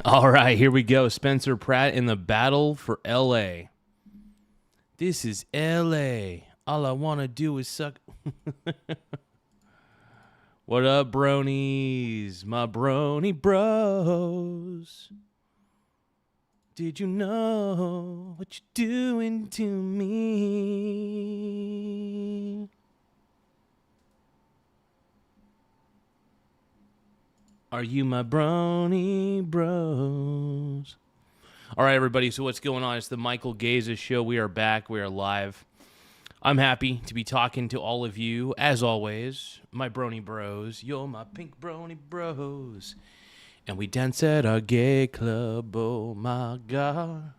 All right, here we go. Spencer Pratt in the battle for LA. This is LA. All I want to do is suck. What up, bronies? My brony bros. Did you know what you're doing to me? Are you my brony bros? All right, everybody. So what's going on? It's the Michael Garza show. We are back. We are live. I'm happy to be talking to all of you, as always, my brony bros. You're my pink brony bros. And we dance at our gay club. Oh, my God.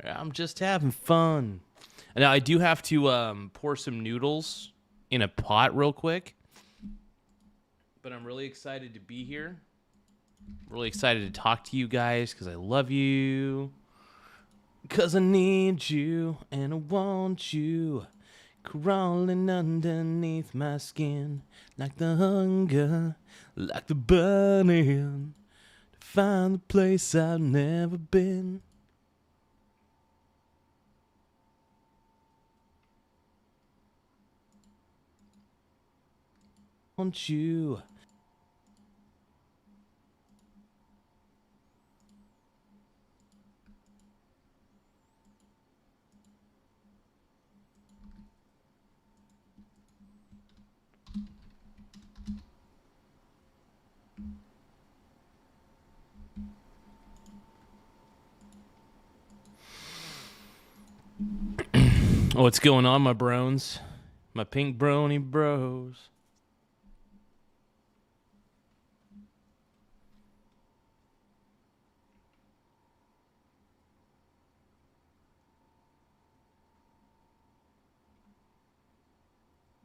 I'm just having fun. Now, I do have to pour some noodles in a pot real quick. But I'm really excited to be here. Really excited to talk to you guys because I love you. Because I need you and I want you crawling underneath my skin like the hunger, like the burning to find the place I've never been. Want you. Oh, what's going on, my brones? My pink brony bros.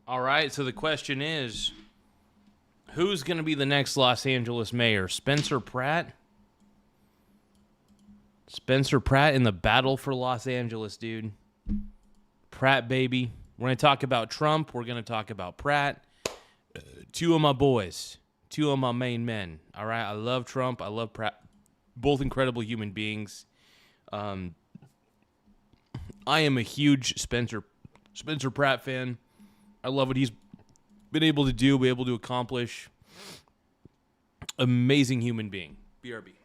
All right, so the question is, who's going to be the next Los Angeles mayor? Spencer Pratt? Spencer Pratt in the battle for Los Angeles, dude. Pratt, baby. We're going to talk about Trump. We're going to talk about Pratt. Two of my boys. Two of my main men. All right, I love Trump. I love Pratt. Both incredible human beings. I am a huge Spencer Pratt fan. I love what he's been able to do, be able to accomplish. Amazing human being. BRB.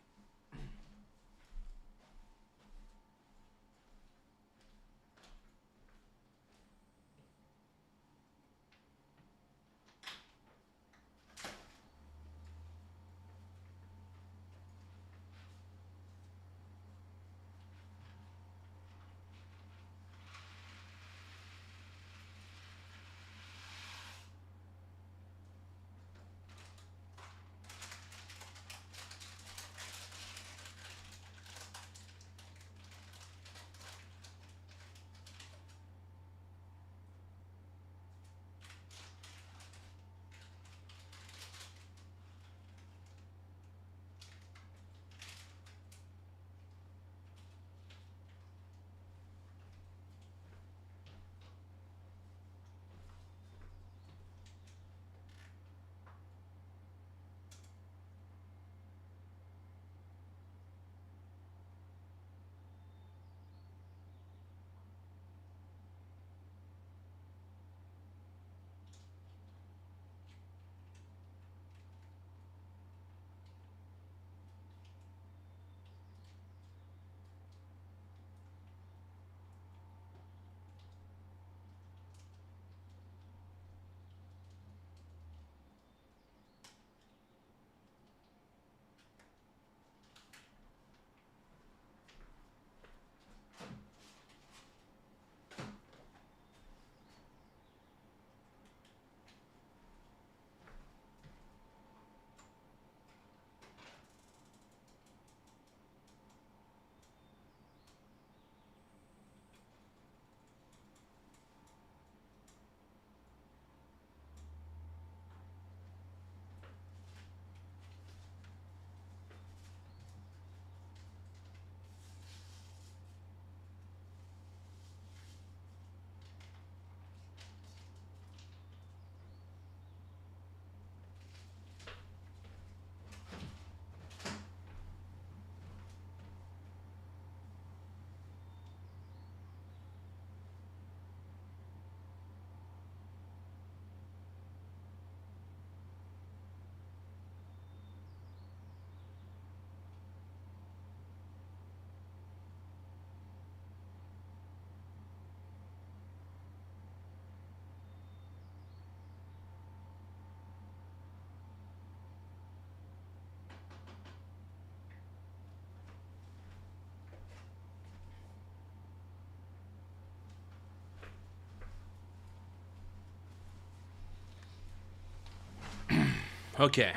Okay.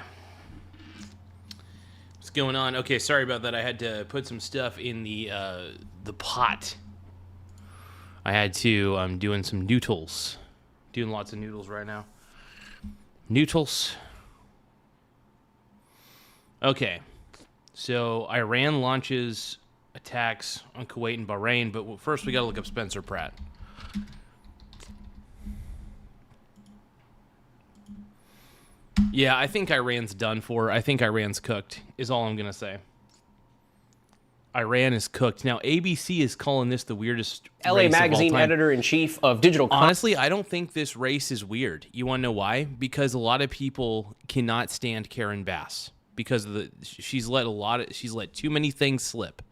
What's going on? Okay, sorry about that. I had to put some stuff in the pot. I had to. I'm doing some noodles. Doing lots of noodles right now. Noodles. Okay. So Iran launches attacks on Kuwait and Bahrain, but first we got to look up Spencer Pratt. Yeah, I think Iran's done for. I think Iran's cooked, is all I'm going to say. Iran is cooked. Now, ABC is calling this the weirdest LA race Magazine of all time. editor-in-chief of digital... Honestly, I don't think this race is weird. You want to know why? Because a lot of people cannot stand Karen Bass because of she's let too many things slip.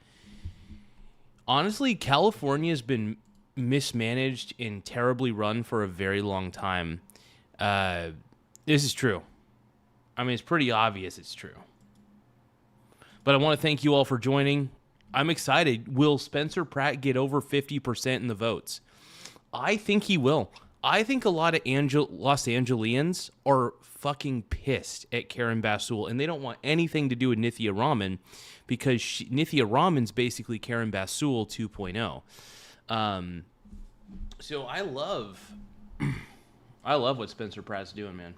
Honestly, California's been mismanaged and terribly run for a very long time. This is true. I mean, it's pretty obvious it's true. But I want to thank you all for joining. I'm excited. Will Spencer Pratt get over 50% in the votes? I think he will. I think a lot of Los Angeles are fucking pissed at Karen Bassul, and they don't want anything to do with Nithya Raman because Nithya Raman's basically Karen Bassul 2.0. So I love what Spencer Pratt's doing, man.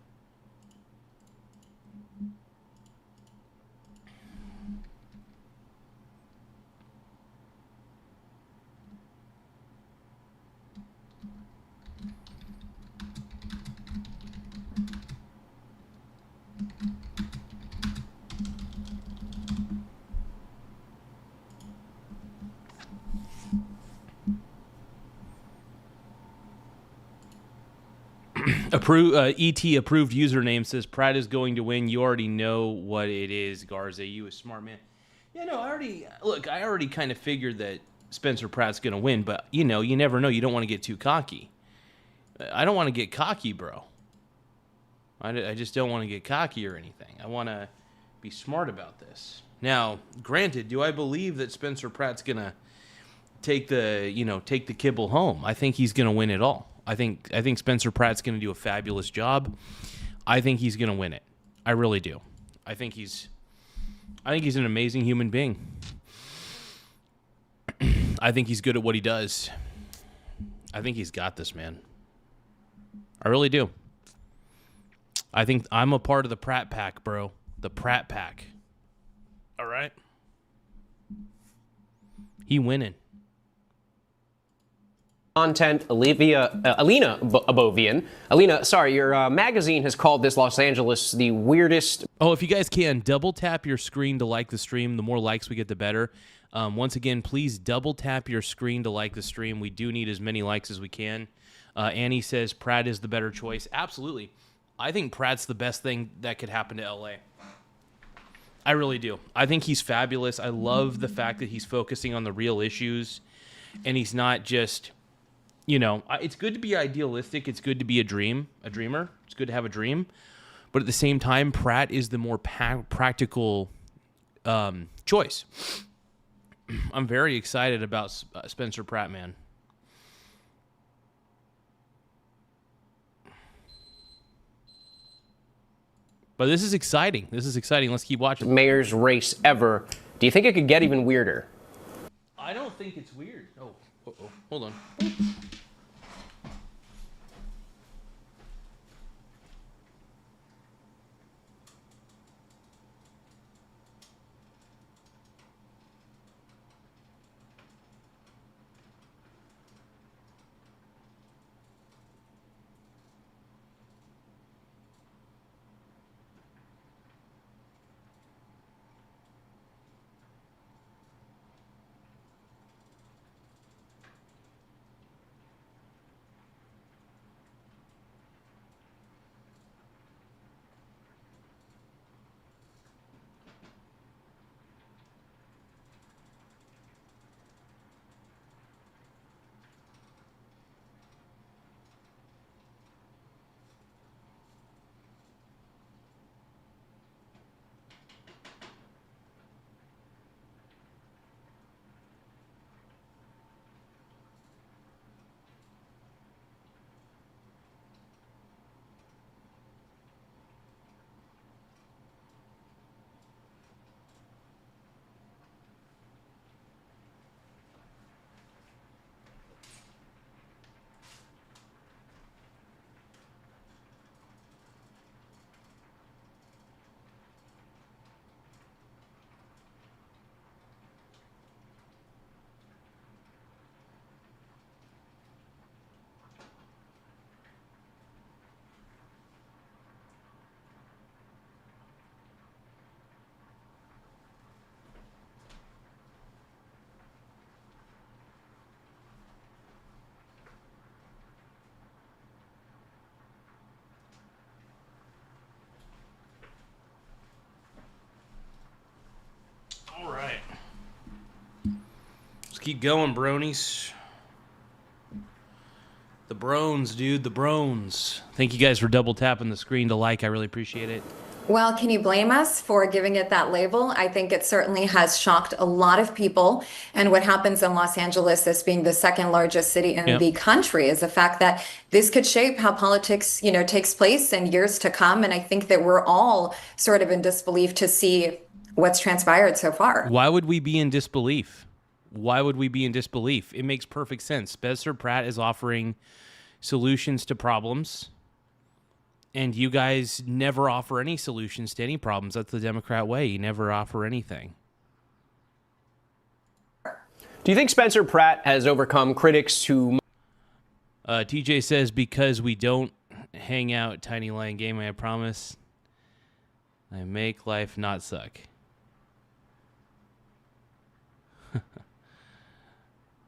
ET approved username says Pratt is going to win. You already know what it is, Garza. You a smart man. Yeah, no, I already kind of figured that Spencer Pratt's going to win, but you never know. You don't want to get too cocky. I don't want to get cocky, bro. I just don't want to get cocky or anything. I want to be smart about this. Now, granted, do I believe that Spencer Pratt's going to take the kibble home? I think he's going to win it all. I think Spencer Pratt's going to do a fabulous job. I think he's going to win it. I really do. I think he's an amazing human being. I think he's good at what he does. I think he's got this, man. I really do. I think I'm a part of the Pratt pack, bro. The Pratt pack. All right? He winning. Content, Alina Abovian. Alina, sorry, your magazine has called this Los Angeles the weirdest... Oh, if you guys can, double tap your screen to like the stream. The more likes we get, the better. Once again, please double tap your screen to like the stream. We do need as many likes as we can. Annie says Pratt is the better choice. Absolutely. I think Pratt's the best thing that could happen to LA. I really do. I think he's fabulous. I love the fact that he's focusing on the real issues, and he's not just... it's good to be idealistic. It's good to be a dreamer. It's good to have a dream. But at the same time, Pratt is the more practical choice. I'm very excited about Spencer Pratt, man. But this is exciting. Let's keep watching. Mayor's race ever. Do you think it could get even weirder? I don't think it's weird. Oh, hold on. keep going, bronies. The Brones, dude, the Brones. Thank you guys for double tapping the screen to like. I really appreciate it. Well, can you blame us for giving it that label? I think it certainly has shocked a lot of people. And what happens in Los Angeles, this being the second largest city in the country, is the fact that this could shape how politics, takes place in years to come. And I think that we're all sort of in disbelief to see what's transpired so far. Why would we be in disbelief? Why would we be in disbelief? It makes perfect sense. Spencer Pratt is offering solutions to problems, and you guys never offer any solutions to any problems. That's the Democrat way. You never offer anything. Do you think Spencer Pratt has overcome critics who... TJ says, because we don't hang out, Tiny Lion Gaming, I promise. I make life not suck.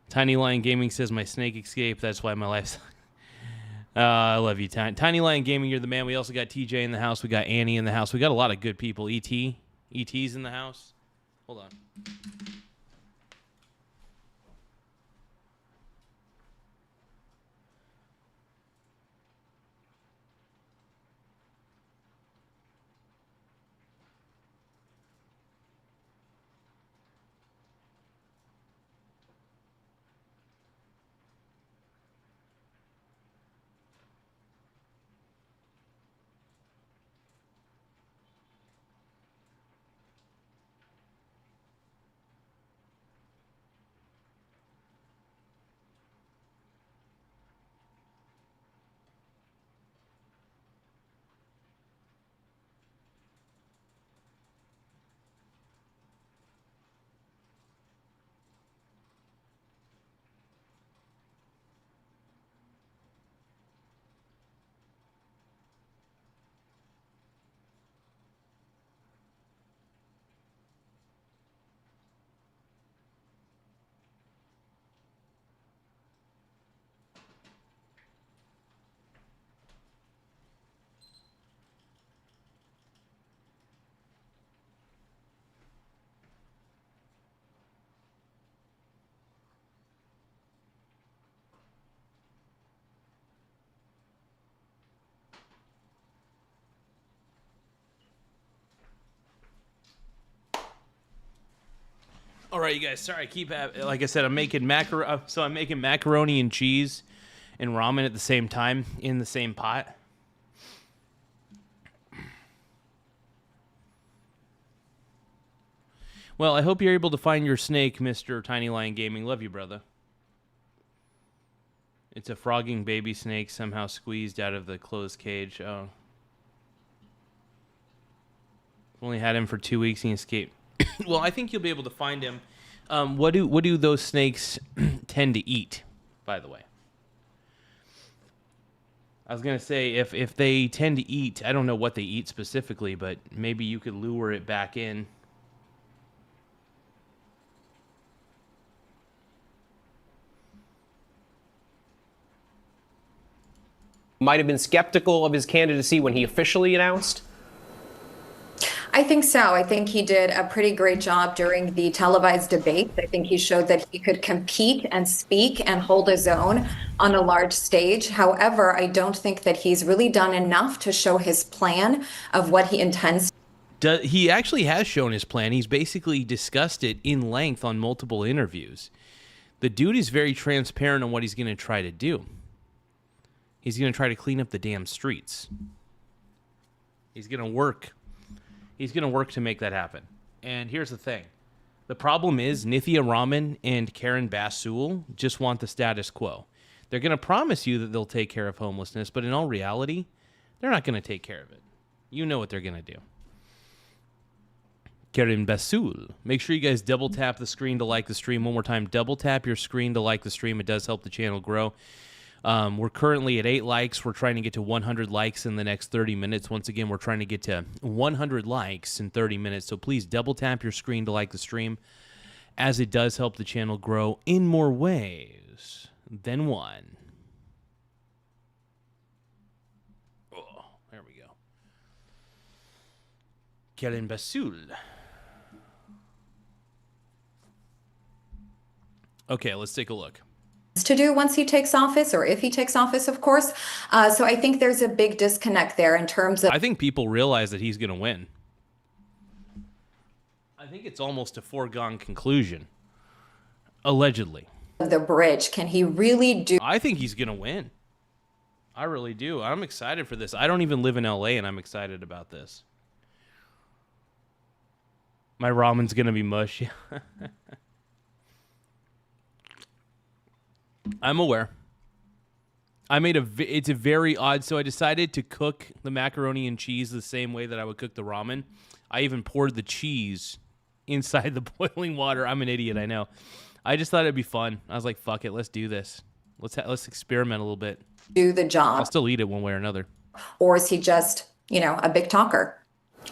Tiny Lion Gaming says, my snake escaped. That's why my life sucks. I love you, Tiny Lion Gaming. You're the man. We also got TJ in the house. We got Annie in the house. We got a lot of good people. ET's in the house. Hold on. All right, you guys. Sorry, I keep like I said, I'm making macaroni and cheese and ramen at the same time in the same pot. Well, I hope you're able to find your snake, Mr. Tiny Lion Gaming. Love you, brother. It's a frogging baby snake somehow squeezed out of the closed cage. Oh. Only had him for 2 weeks. He escaped. Well, I think you'll be able to find him. What do those snakes tend to eat, by the way? I was going to say, if they tend to eat, I don't know what they eat specifically, but maybe you could lure it back in. might have been skeptical of his candidacy when he officially announced? I think so. I think he did a pretty great job during the televised debate. I think he showed that he could compete and speak and hold his own on a large stage. However, I don't think that he's really done enough to show his plan of what he intends. He actually has shown his plan. He's basically discussed it in length on multiple interviews. The dude is very transparent on what he's going to try to do. He's going to try to clean up the damn streets. He's going to work. He's going to work to make that happen. And here's the thing. The problem is Nithya Raman and Karen Basul just want the status quo. They're going to promise you that they'll take care of homelessness, but in all reality, they're not going to take care of it. You know what they're going to do. Karen Basul. Make sure you guys double tap the screen to like the stream. One more time, double tap your screen to like the stream. It does help the channel grow. We're currently at 8 likes. We're trying to get to 100 likes in the next 30 minutes. Once again, we're trying to get to 100 likes in 30 minutes. So please double tap your screen to like the stream, as it does help the channel grow in more ways than one. Oh, there we go. Karen Basul. Okay, let's take a look. To do once he takes office, or if he takes office, of course. So I think there's a big disconnect there in terms of. I think people realize that he's going to win. I think it's almost a foregone conclusion. Allegedly. The bridge. Can he really do? I think he's going to win. I really do. I'm excited for this. I don't even live in LA, and I'm excited about this. My ramen's going to be mush. I'm aware. It's a very odd, so I decided to cook the macaroni and cheese the same way that I would cook the ramen. I even poured the cheese inside the boiling water. I'm an idiot, I know. I just thought it'd be fun. I was like, fuck it, let's do this. Let's experiment a little bit. Do the job? I'll still eat it one way or another. Or is he just, a big talker?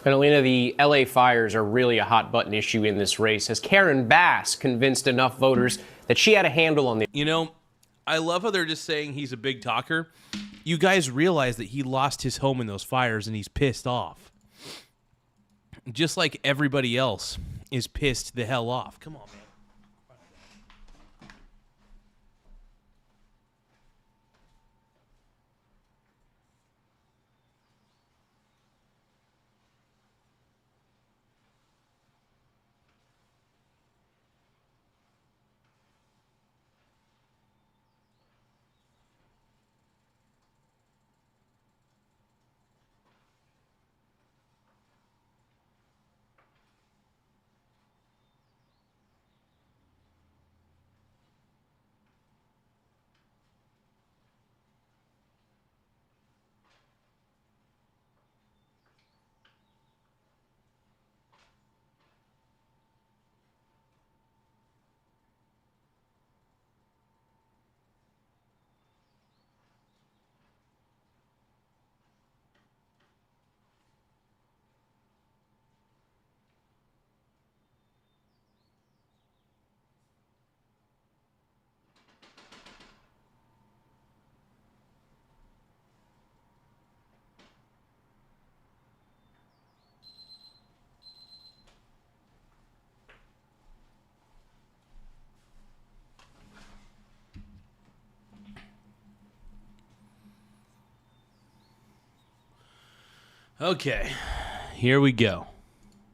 And Alina, the LA fires are really a hot button issue in this race. Has Karen Bass convinced enough voters that she had a handle on the... I love how they're just saying he's a big talker. You guys realize that he lost his home in those fires and he's pissed off. Just like everybody else is pissed the hell off. Come on, man. Okay, here we go.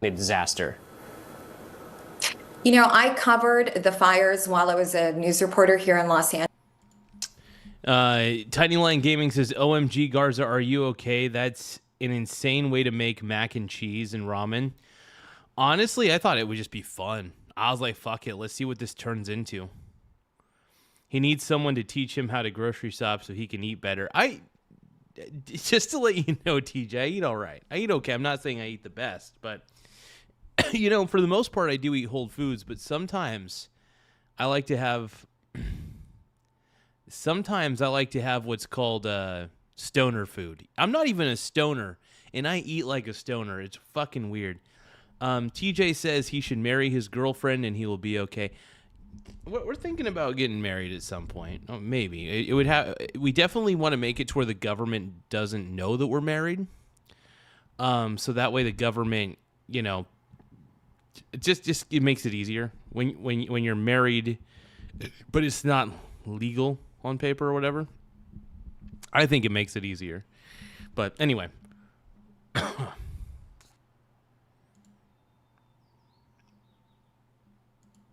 A disaster. I covered the fires while I was a news reporter here in Los Angeles. Tiny Line Gaming says, OMG, Garza, are you okay? That's an insane way to make mac and cheese and ramen. Honestly, I thought it would just be fun. I was like, fuck it, let's see what this turns into. He needs someone to teach him how to grocery shop so he can eat better. Just to let you know, TJ, I eat all right. I eat okay. I'm not saying I eat the best, but, for the most part, I do eat whole foods, but sometimes I like to have what's called stoner food. I'm not even a stoner, and I eat like a stoner. It's fucking weird. TJ says he should marry his girlfriend and he will be okay. We're thinking about getting married at some point. Oh, maybe it would have. We definitely want to make it to where the government doesn't know that we're married. So that way the government, just it makes it easier when you're married, but it's not legal on paper or whatever. I think it makes it easier. But anyway.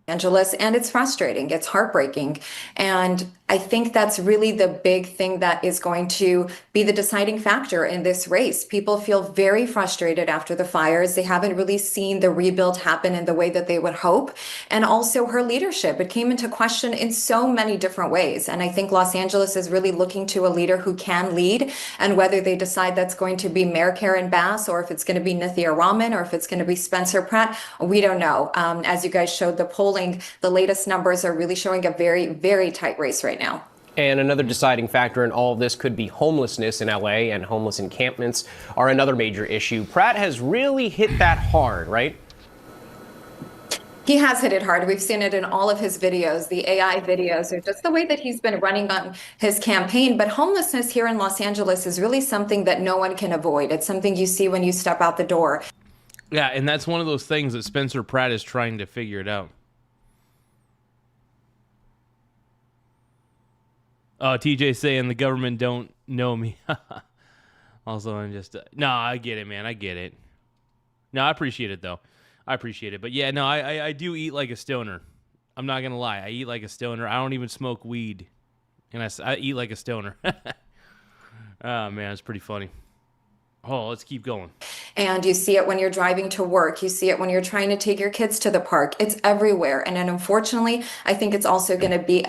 Angeles, and it's frustrating. It's heartbreaking. And I think that's really the big thing that is going to be the deciding factor in this race. People feel very frustrated after the fires. They haven't really seen the rebuild happen in the way that they would hope. And also her leadership. It came into question in so many different ways. And I think Los Angeles is really looking to a leader who can lead. And whether they decide that's going to be Mayor Karen Bass, or if it's going to be Nithya Raman, or if it's going to be Spencer Pratt, we don't know. As you guys showed the polling, the latest numbers are really showing a very, very tight race right now. And another deciding factor in all of this could be homelessness in LA, and homeless encampments are another major issue. Pratt has really hit that hard, right? He has hit it hard. We've seen it in all of his videos, the AI videos, or just the way that he's been running on his campaign. But homelessness here in Los Angeles is really something that no one can avoid. It's something you see when you step out the door. Yeah, and that's one of those things that Spencer Pratt is trying to figure it out. Oh, TJ saying the government don't know me. Also, I'm just no. I get it, man. I get it. No, I appreciate it though. I appreciate it. But yeah, no, I do eat like a stoner. I'm not gonna lie. I eat like a stoner. I don't even smoke weed, and I eat like a stoner. Oh man, it's pretty funny. Oh, let's keep going. And you see it when you're driving to work. You see it when you're trying to take your kids to the park. It's everywhere. And then unfortunately, I think it's also going to be.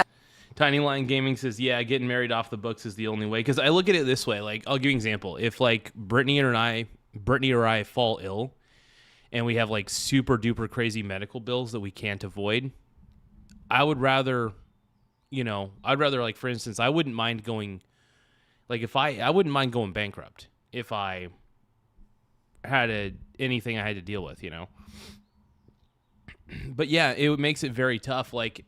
Tiny Lion Gaming says, yeah, getting married off the books is the only way. Because I look at it this way. Like, I'll give you an example. If, like, Brittany or I fall ill and we have, like, super duper crazy medical bills that we can't avoid, I would rather, like, for instance, I wouldn't mind going, like, I wouldn't mind going bankrupt if I had anything I had to deal with, But yeah, it makes it very tough. Like,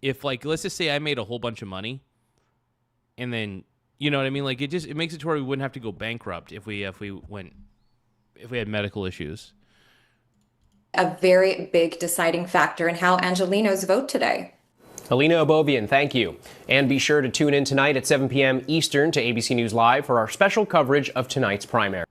if, like, let's just say I made a whole bunch of money, and then, you know what I mean? Like, it makes it to where we wouldn't have to go bankrupt if we had medical issues. A very big deciding factor in how Angelenos vote today. Alina Abovian, thank you. And be sure to tune in tonight at 7 p.m. Eastern to ABC News Live for our special coverage of tonight's primary.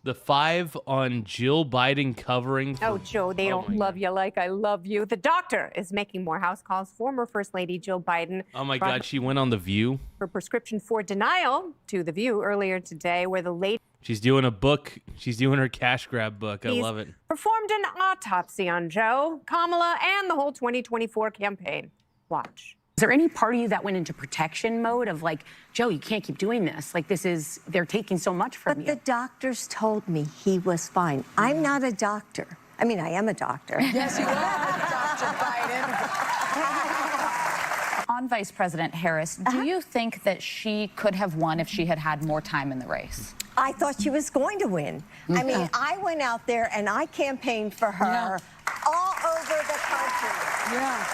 The 5 on Jill Biden covering. Oh, Joe, they don't love you like I love you. The doctor is making more house calls. Former First Lady Jill Biden. Oh, my God. She went on The View. For prescription for denial to The View earlier today, where the lady. She's doing a book. She's doing her cash grab book. I love it. Performed an autopsy on Joe, Kamala, and the whole 2024 campaign. Watch. Is there any part of you that went into protection mode of like, Joe, you can't keep doing this? Like, they're taking so much from you. But the doctors told me he was fine. I'm not a doctor. I mean, I am a doctor. Yes, you are, Dr. Biden. On Vice President Harris, do you think that she could have won if she had had more time in the race? I thought she was going to win. I mean, I went out there and I campaigned for her all over the country. Yeah.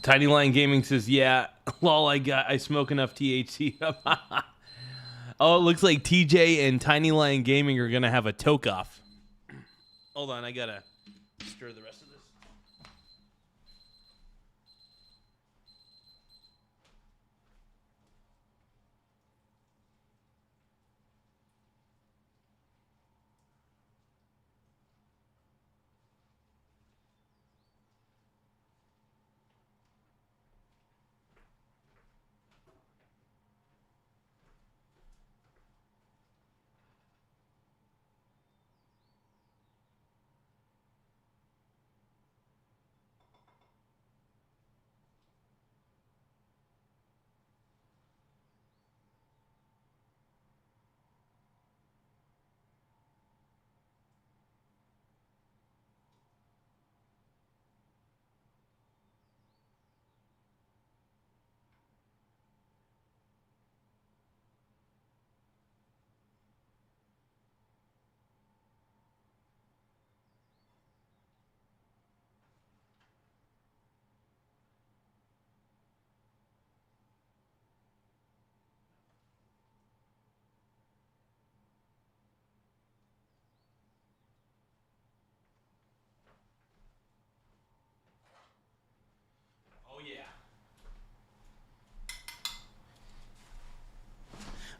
Tiny Lion Gaming says, yeah, lol, I smoke enough THC. Oh, it looks like TJ and Tiny Lion Gaming are going to have a toke-off. Hold on, I got to stir the rest of this.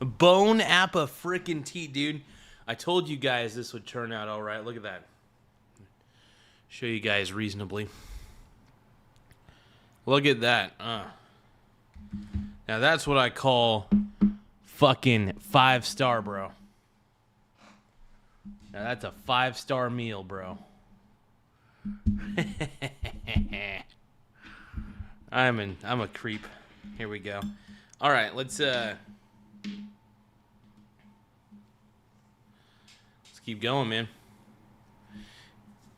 Bone Appa freaking tea, dude. I told you guys this would turn out all right. Look at that. Show you guys reasonably. Look at that. Now that's what I call fucking 5-star, bro. Now that's a 5-star meal, bro. I'm a creep. Here we go. All right, let's keep going, man.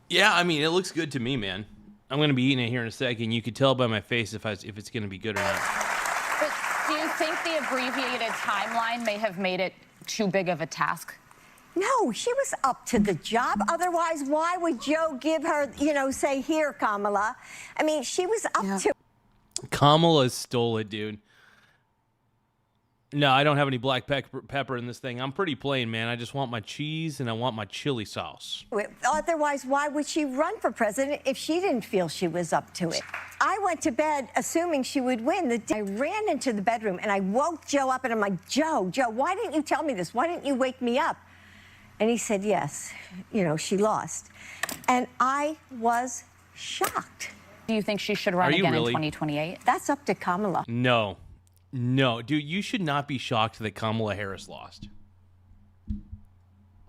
Yeah, I mean, it looks good to me, man. I'm going to be eating it here in a second. You could tell by my face if it's going to be good or not. But do you think the abbreviated timeline may have made it too big of a task? No, she was up to the job. Otherwise, why would Joe give her, say, here, Kamala? I mean, she was up to. Kamala stole it, dude. No, I don't have any black pepper in this thing. I'm pretty plain, man. I just want my cheese and I want my chili sauce. Otherwise, why would she run for president if she didn't feel she was up to it? I went to bed assuming she would win. I ran into the bedroom and I woke Joe up and I'm like, Joe, why didn't you tell me this? Why didn't you wake me up? And he said, yes, she lost. And I was shocked. Do you think she should run again in 2028? That's up to Kamala. No, dude, you should not be shocked that Kamala Harris lost.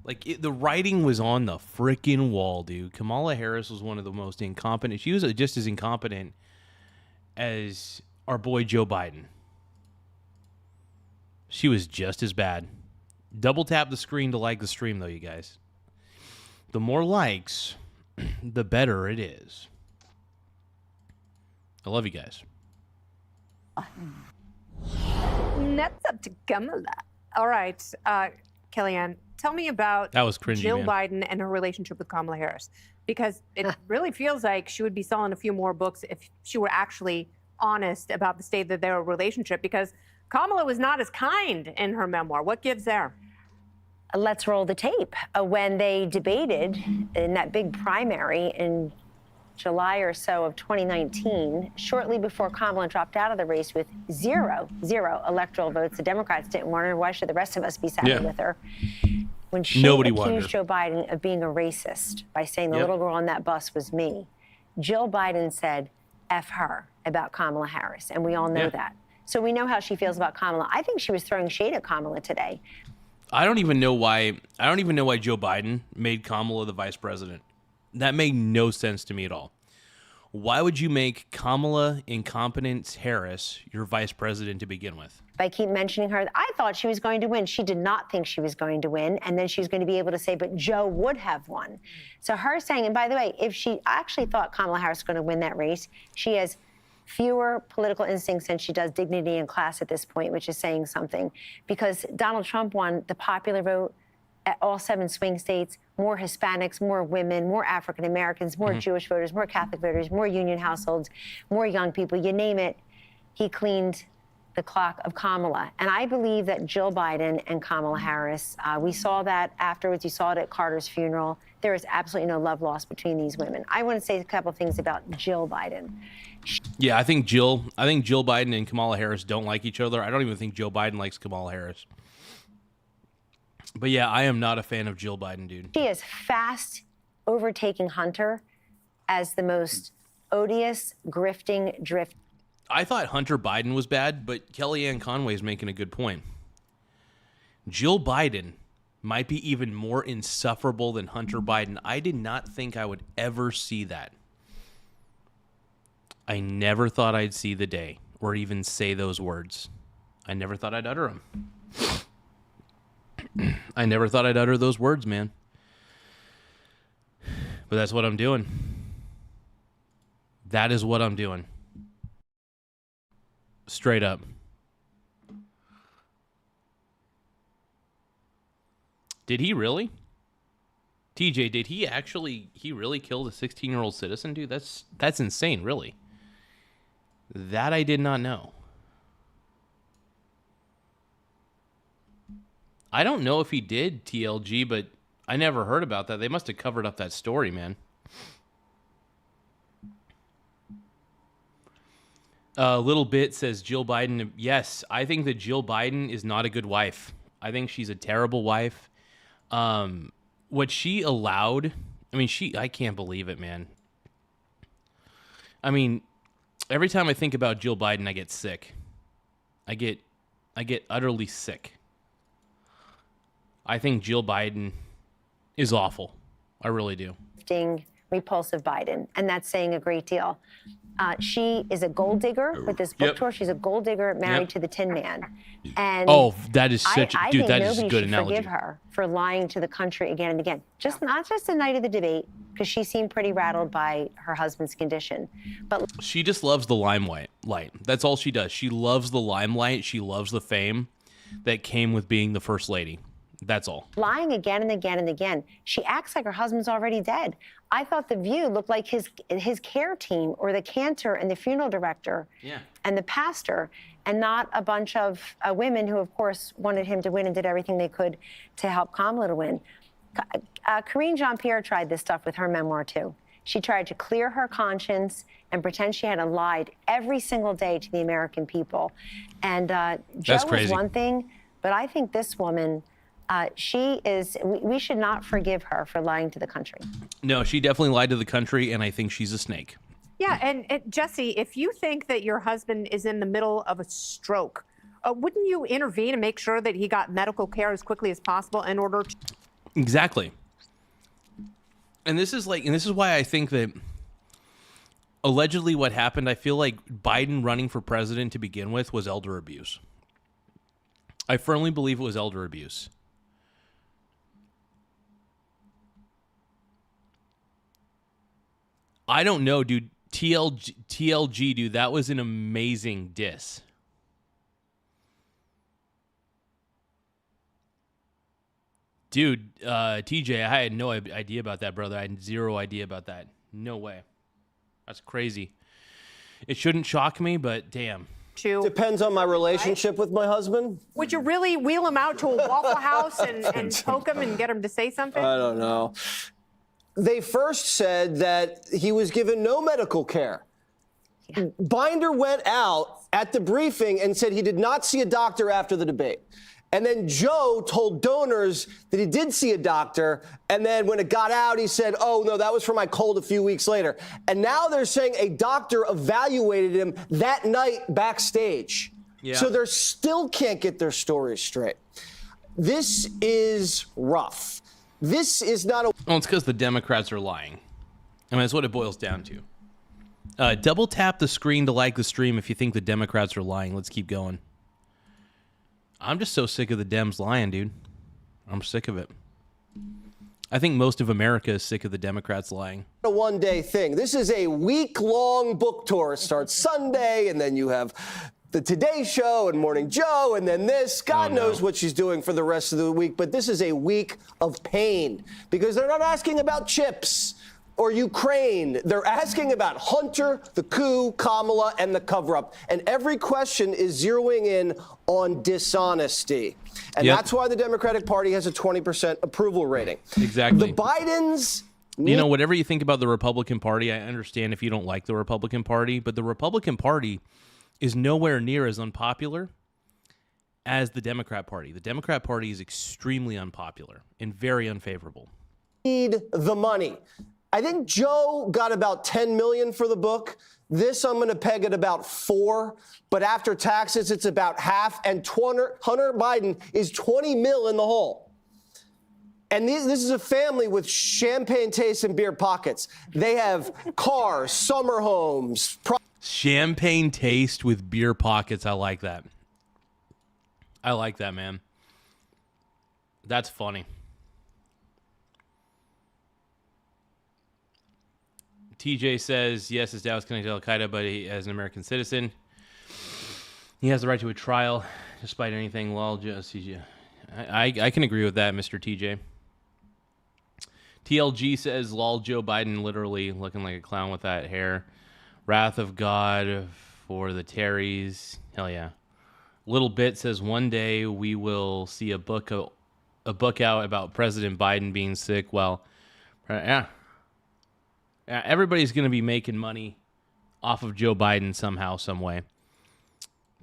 Like, the writing was on the freaking wall, dude. Kamala Harris was one of the most incompetent. She was just as incompetent as our boy Joe Biden. She was just as bad. Double tap the screen to like the stream, though, you guys. The more likes, the better it is. I love you guys. That's up to Kamala. All right, Kellyanne, tell me about that was cringy, Jill man. Biden and her relationship with Kamala Harris, because it really feels like she would be selling a few more books if she were actually honest about the state of their relationship, because Kamala was not as kind in her memoir. What gives there? Let's roll the tape. When they debated in that big primary in July or so of 2019, shortly before Kamala dropped out of the race with zero electoral votes, the Democrats didn't want her. Why should the rest of us be siding with her? When she accused Joe Biden of being a racist by saying the little girl on that bus was me, Jill Biden said, F her about Kamala Harris, and we all know that. So we know how she feels about Kamala. I think she was throwing shade at Kamala today. I don't even know why Joe Biden made Kamala the vice president. That made no sense to me at all. Why would you make Kamala Incompetence Harris your vice president to begin with? I keep mentioning her. I thought she was going to win. She did not think she was going to win. And then she was going to be able to say, but Joe would have won. So her saying, and by the way, if she actually thought Kamala Harris was going to win that race, she has fewer political instincts than she does dignity and class at this point, which is saying something. Because Donald Trump won the popular vote at all 7 swing states, more Hispanics, more women, more African Americans, more Jewish voters, more Catholic voters, more union households, more young people, you name it. He cleaned the clock of Kamala. And I believe that Jill Biden and Kamala Harris, we saw that afterwards. You saw it at Carter's funeral. There is absolutely no love lost between these women. I want to say a couple of things about Jill Biden. Yeah, I think Jill Biden and Kamala Harris don't like each other. I don't even think Joe Biden likes Kamala Harris. But yeah, I am not a fan of Jill Biden, dude. She is fast overtaking Hunter as the most odious, grifting drift. I thought Hunter Biden was bad, but Kellyanne Conway is making a good point. Jill Biden might be even more insufferable than Hunter Biden. I did not think I would ever see that. I never thought I'd see the day or even say those words. I never thought I'd utter them. I never thought I'd utter those words, man. But that's what I'm doing. That is what I'm doing. Straight up. Did he really? TJ, did he really kill the 16-year-old citizen, dude? That's insane, really. That I did not know. I don't know if he did, TLG, but I never heard about that. They must have covered up that story, man. Little Bit says Jill Biden. Yes, I think that Jill Biden is not a good wife. I think she's a terrible wife. What she allowed, I can't believe it, man. I mean, every time I think about Jill Biden, I get sick. I get utterly sick. I think Jill Biden is awful. I really do. Repulsive Biden, and that's saying a great deal. She is a gold digger with this book tour. She's a gold digger married to the Tin Man. And that is such a dude. That is a good analogy. Forgive her for lying to the country again and again. Not just the night of the debate, because she seemed pretty rattled by her husband's condition. But she just loves the limelight. That's all she does. She loves the limelight. She loves the fame that came with being the first lady. That's all. Lying again and again and again. She acts like her husband's already dead. I thought The View looked like his care team, or the cantor and the funeral director and the pastor, and not a bunch of women who, of course, wanted him to win and did everything they could to help Kamala to win. Karine Jean-Pierre tried this stuff with her memoir, too. She tried to clear her conscience and pretend she hadn't lied every single day to the American people. And Joe was one thing, but I think this woman, we should not forgive her for lying to the country. No, she definitely lied to the country, and I think she's a snake. Yeah, and Jesse, if you think that your husband is in the middle of a stroke, wouldn't you intervene and make sure that he got medical care as quickly as possible in order to... Exactly. And this is why I think that allegedly what happened, I feel like Biden running for president to begin with was elder abuse. I firmly believe it was elder abuse. I don't know, dude. TLG, dude, that was an amazing diss. Dude, TJ, I had no idea about that, brother. I had zero idea about that. No way. That's crazy. It shouldn't shock me, but damn. Depends on my relationship with my husband. Would you really wheel him out to a Waffle House and poke him and get him to say something? I don't know. They first said that he was given no medical care. Binder went out at the briefing and said he did not see a doctor after the debate. And then Joe told donors that he did see a doctor. And then when it got out, he said, oh, no, that was for my cold a few weeks later. And now they're saying a doctor evaluated him that night backstage. Yeah. So they still can't get their stories straight. This is rough. This is not a... Well, it's because the Democrats are lying. I mean, that's what it boils down to. Double tap the screen to like the stream if you think the Democrats are lying. Let's keep going. I'm just so sick of the Dems lying, dude. I'm sick of it. I think most of America is sick of the Democrats lying. A one-day thing. This is a week-long book tour. It starts Sunday, and then you have the Today Show and Morning Joe, and then this. God knows what she's doing for the rest of the week, but this is a week of pain because they're not asking about chips or Ukraine. They're asking about Hunter, the coup, Kamala, and the cover-up. And every question is zeroing in on dishonesty. And that's why the Democratic Party has a 20% approval rating. Exactly. The Bidens... You know, whatever you think about the Republican Party, I understand if you don't like the Republican Party, but the Republican Party is nowhere near as unpopular as the Democrat Party. The Democrat Party is extremely unpopular and very unfavorable. Need the money. I think Joe got about $10 million for the book. This I'm going to peg at about $4 million, but after taxes, it's about half. And Hunter Biden is $20 million in the hole. And this is a family with champagne tastes and beer pockets. They have cars, summer homes. Champagne taste with beer pockets. I like that. I like that, man. That's funny. TJ says, yes, his dad was connected to Al-Qaeda, but he, as an American citizen, he has the right to a trial, despite anything. Lol, just I can agree with that, Mr. TJ. TLG says, lol, Joe Biden literally looking like a clown with that hair. Wrath of God for the Terrys. Hell yeah. Little Bit says, one day we will see a book out about President Biden being sick. Well, yeah. Everybody's going to be making money off of Joe Biden somehow, some way.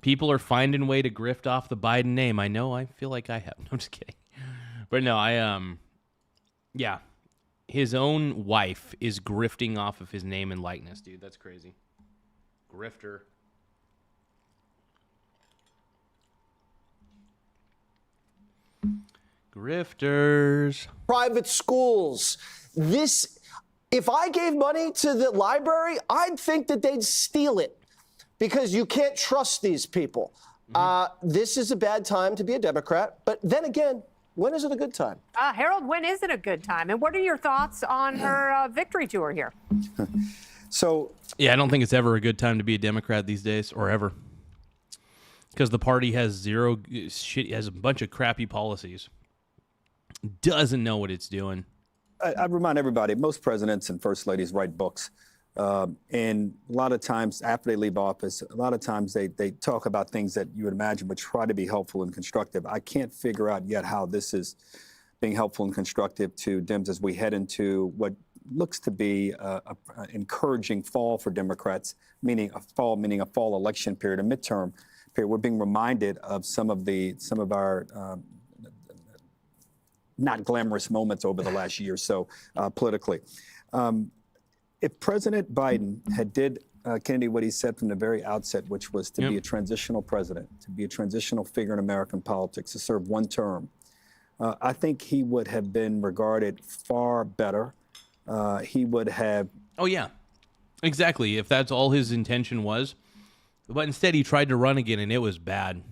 People are finding a way to grift off the Biden name. I know. I feel like I have. No, I'm just kidding. But no, yeah. His own wife is grifting off of his name and likeness, dude. That's crazy. Grifter. Grifters. Private schools. If I gave money to the library, I'd think that they'd steal it because you can't trust these people. This is a bad time to be a Democrat. But then again, when is it a good time? Harold, when is it a good time? And what are your thoughts on her victory tour here? Yeah, I don't think it's ever a good time to be a Democrat these days, or ever. Because the party has has a bunch of crappy policies. doesn't know what it's doing. I remind everybody, most presidents and first ladies write books. And a lot of times after they leave office, a lot of times they talk about things that you would imagine would try to be helpful and constructive. I can't figure out yet how this is being helpful and constructive to Dems as we head into what looks to be an encouraging fall for Democrats, meaning a fall election period, a midterm period. We're being reminded of some of our not glamorous moments over the last year or so politically. If President Biden had did, Kennedy, what he said from the very outset, which was to be a transitional president, to be a transitional figure in American politics, to serve one term, I think he would have been regarded far better. He would have... Oh, yeah. Exactly. If that's all his intention was. But instead, he tried to run again, and it was bad.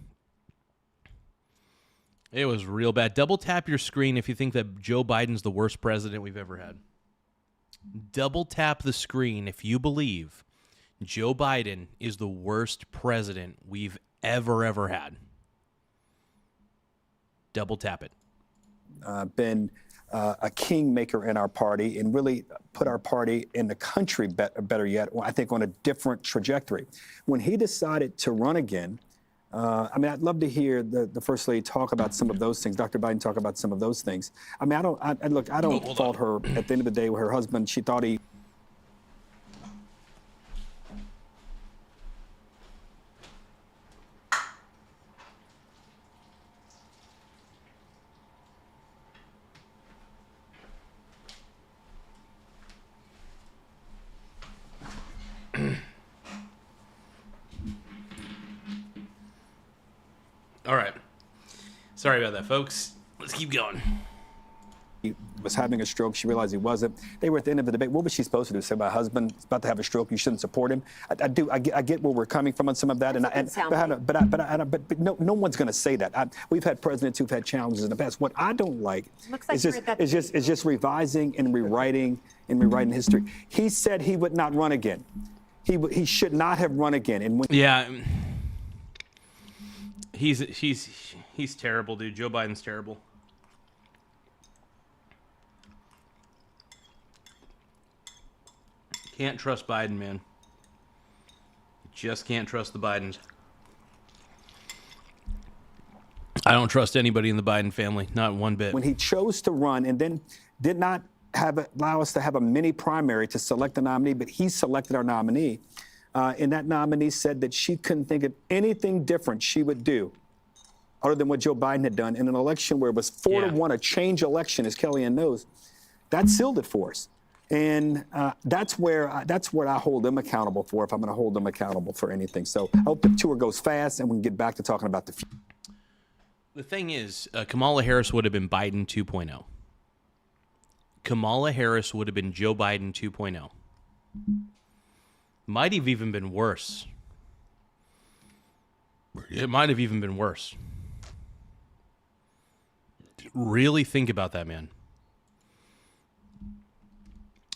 It was real bad. Double tap your screen if you think that Joe Biden's the worst president we've ever had. Double tap the screen if you believe Joe Biden is the worst president we've ever had. Double tap it. Been a kingmaker in our party and really put our party in the country, better yet, I think on a different trajectory. When he decided to run again, I mean, I'd love to hear the First Lady talk about some of those things, Dr. Biden talk about some of those things. I mean, I don't fault her. At the end of the day, with her husband, she thought he... All right. Sorry about that, folks. Let's keep going. He was having a stroke. She realized he wasn't. They were at the end of the debate. What was she supposed to do? Say, my husband is about to have a stroke. You shouldn't support him. I get where we're coming from on some of that. But no one's going to say that. We've had presidents who've had challenges in the past. What I don't like is just revising and rewriting history. He said he would not run again. He should not have run again. And when He's terrible, dude. Joe Biden's terrible. Can't trust Biden, man. Just can't trust the Bidens. I don't trust anybody in the Biden family, not one bit. When he chose to run and then did not allow us to have a mini primary to select a nominee, but he selected our nominee. And that nominee said that she couldn't think of anything different she would do other than what Joe Biden had done in an election where it was 4-1, a change election, as Kellyanne knows. That sealed it for us. And that's where I hold them accountable for, if I'm going to hold them accountable for anything. So I hope the tour goes fast and we can get back to talking about the future. The thing is, Kamala Harris would have been Biden 2.0. Kamala Harris would have been Joe Biden 2.0. Might have even been worse. It might have even been worse. Really think about that, man.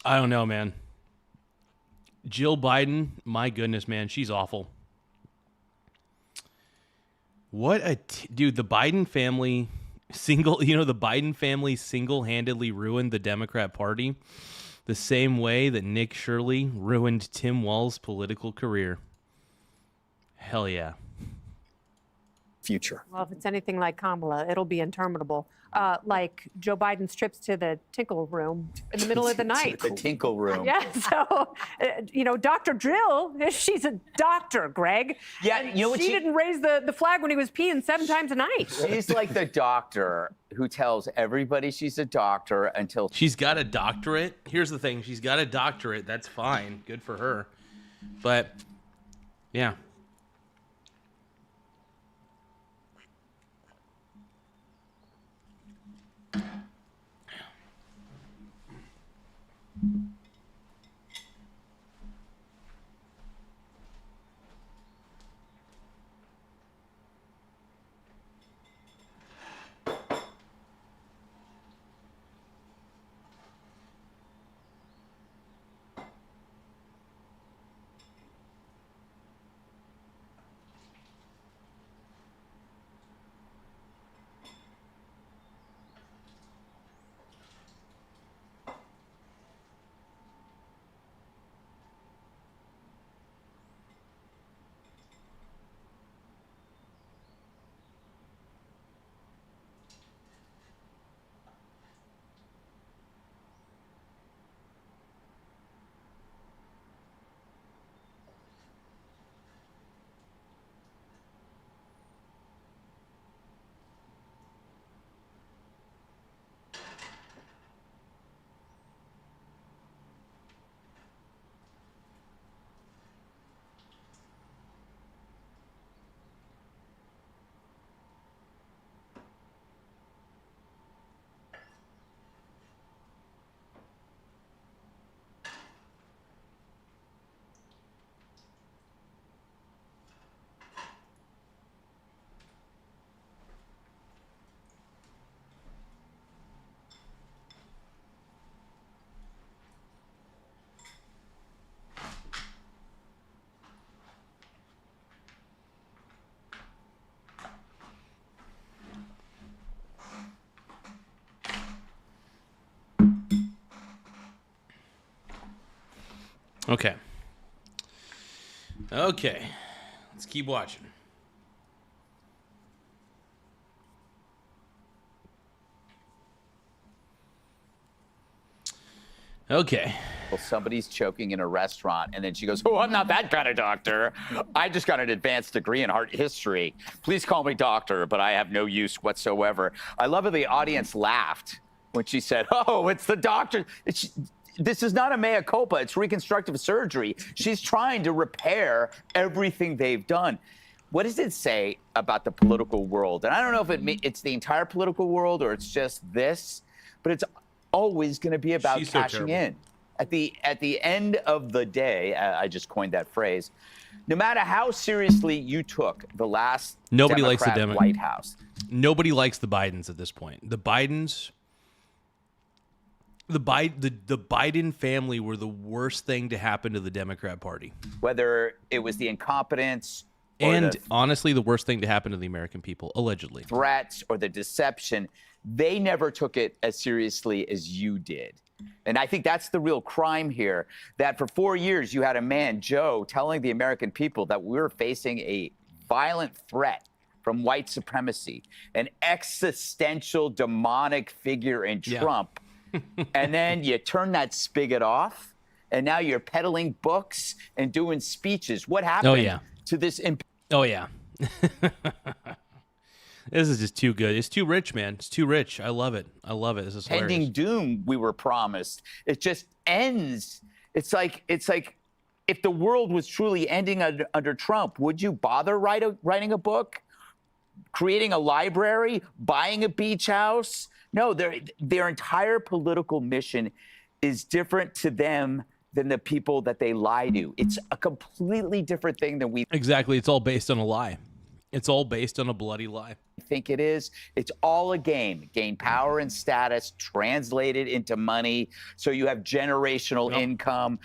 I don't know, man. Jill Biden, my goodness, man, she's awful. What a dude, the Biden family single-handedly ruined the Democrat Party the same way that Nick Shirley ruined Tim Walz's political career. Hell yeah. Future. Well, if it's anything like Kamala, it'll be interminable. Like Joe Biden's trips to the tinkle room in the middle of the night. The tinkle room. Yeah, so, Dr. Drill, she's a doctor, Greg. Yeah, and she didn't raise the flag when he was peeing 7 times a night. She's like the doctor who tells everybody she's a doctor until... She's got a doctorate. Here's the thing. She's got a doctorate. That's fine. Good for her. But, yeah. Okay. Okay. Let's keep watching. Okay. Well, somebody's choking in a restaurant, and then she goes, "Oh, I'm not that kind of doctor. I just got an advanced degree in art history. Please call me doctor, but I have no use whatsoever." I love how the audience laughed when she said, "Oh, it's the doctor." This is not a mea culpa. It's reconstructive surgery. She's trying to repair everything they've done. What does it say about the political world? And I don't know if it's the entire political world or it's just this, but it's always going to be about cashing in. At the end of the day, I just coined that phrase, no matter how seriously you took the last Nobody Democrat likes the White House. Nobody likes the Bidens at this point. The Biden family were the worst thing to happen to the Democrat Party. Whether it was the incompetence and honestly, the worst thing to happen to the American people, allegedly. Threats or the deception, they never took it as seriously as you did. And I think that's the real crime here, that for 4 years you had a man, Joe, telling the American people that we're facing a violent threat from white supremacy, an existential demonic figure in Trump. And then you turn that spigot off, and now you're peddling books and doing speeches. What happened to this? Oh, yeah. This is just too good. It's too rich, man. It's too rich. I love it. I love it. This is hilarious. Pending doom we were promised. It just ends. It's like if the world was truly ending under Trump, would you bother writing a book, creating a library, buying a beach house? No, their entire political mission is different to them than the people that they lie to. It's a completely different thing than we Exactly. It's all based on a lie. It's all based on a bloody lie. think it is. It's all a game. Gain power and status, translated into money, so you have generational income.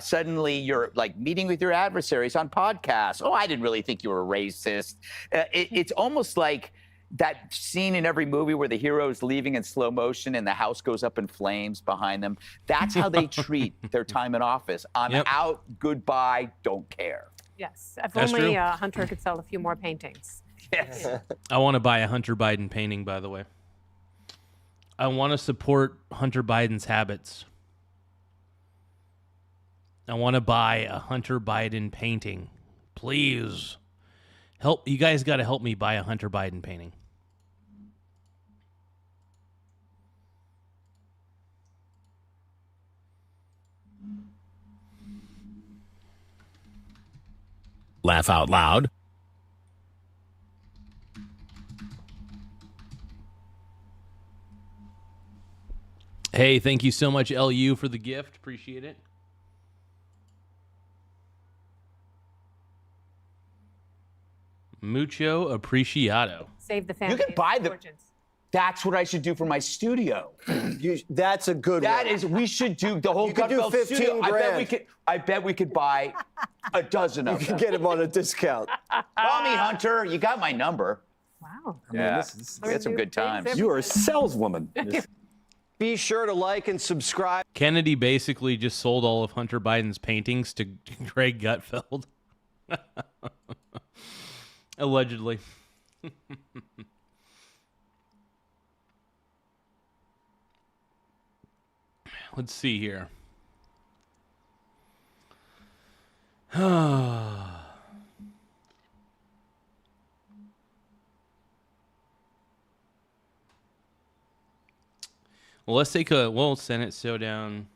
Suddenly you're like meeting with your adversaries on podcasts. Oh, I didn't really think you were racist. It's almost like that scene in every movie where the hero is leaving in slow motion and the house goes up in flames behind them. That's how they treat their time in office. I'm out, goodbye, don't care. Yes, if That's only true. Hunter could sell a few more paintings. Yes. I want to buy a Hunter Biden painting, by the way. I want to support Hunter Biden's habits. I want to buy a Hunter Biden painting. Please. Help. You guys got to help me buy a Hunter Biden painting. Laugh out loud. Hey, thank you so much, LU, for the gift. Appreciate it. Mucho apreciado. Save the family. You can buy the. That's what I should do for my studio. That's a good That one. is, we should do the whole You could do Gutfeld 15 studio. grand. I bet we could buy a dozen of You them. can get him on a discount. Call me, Hunter. You got my number. Wow. Yeah, we had some good times. You are a saleswoman. Be sure to like and subscribe. Kennedy basically just sold all of Hunter Biden's paintings to Greg Gutfeld. Allegedly. Let's see here. Well, let's take a Senate showdown.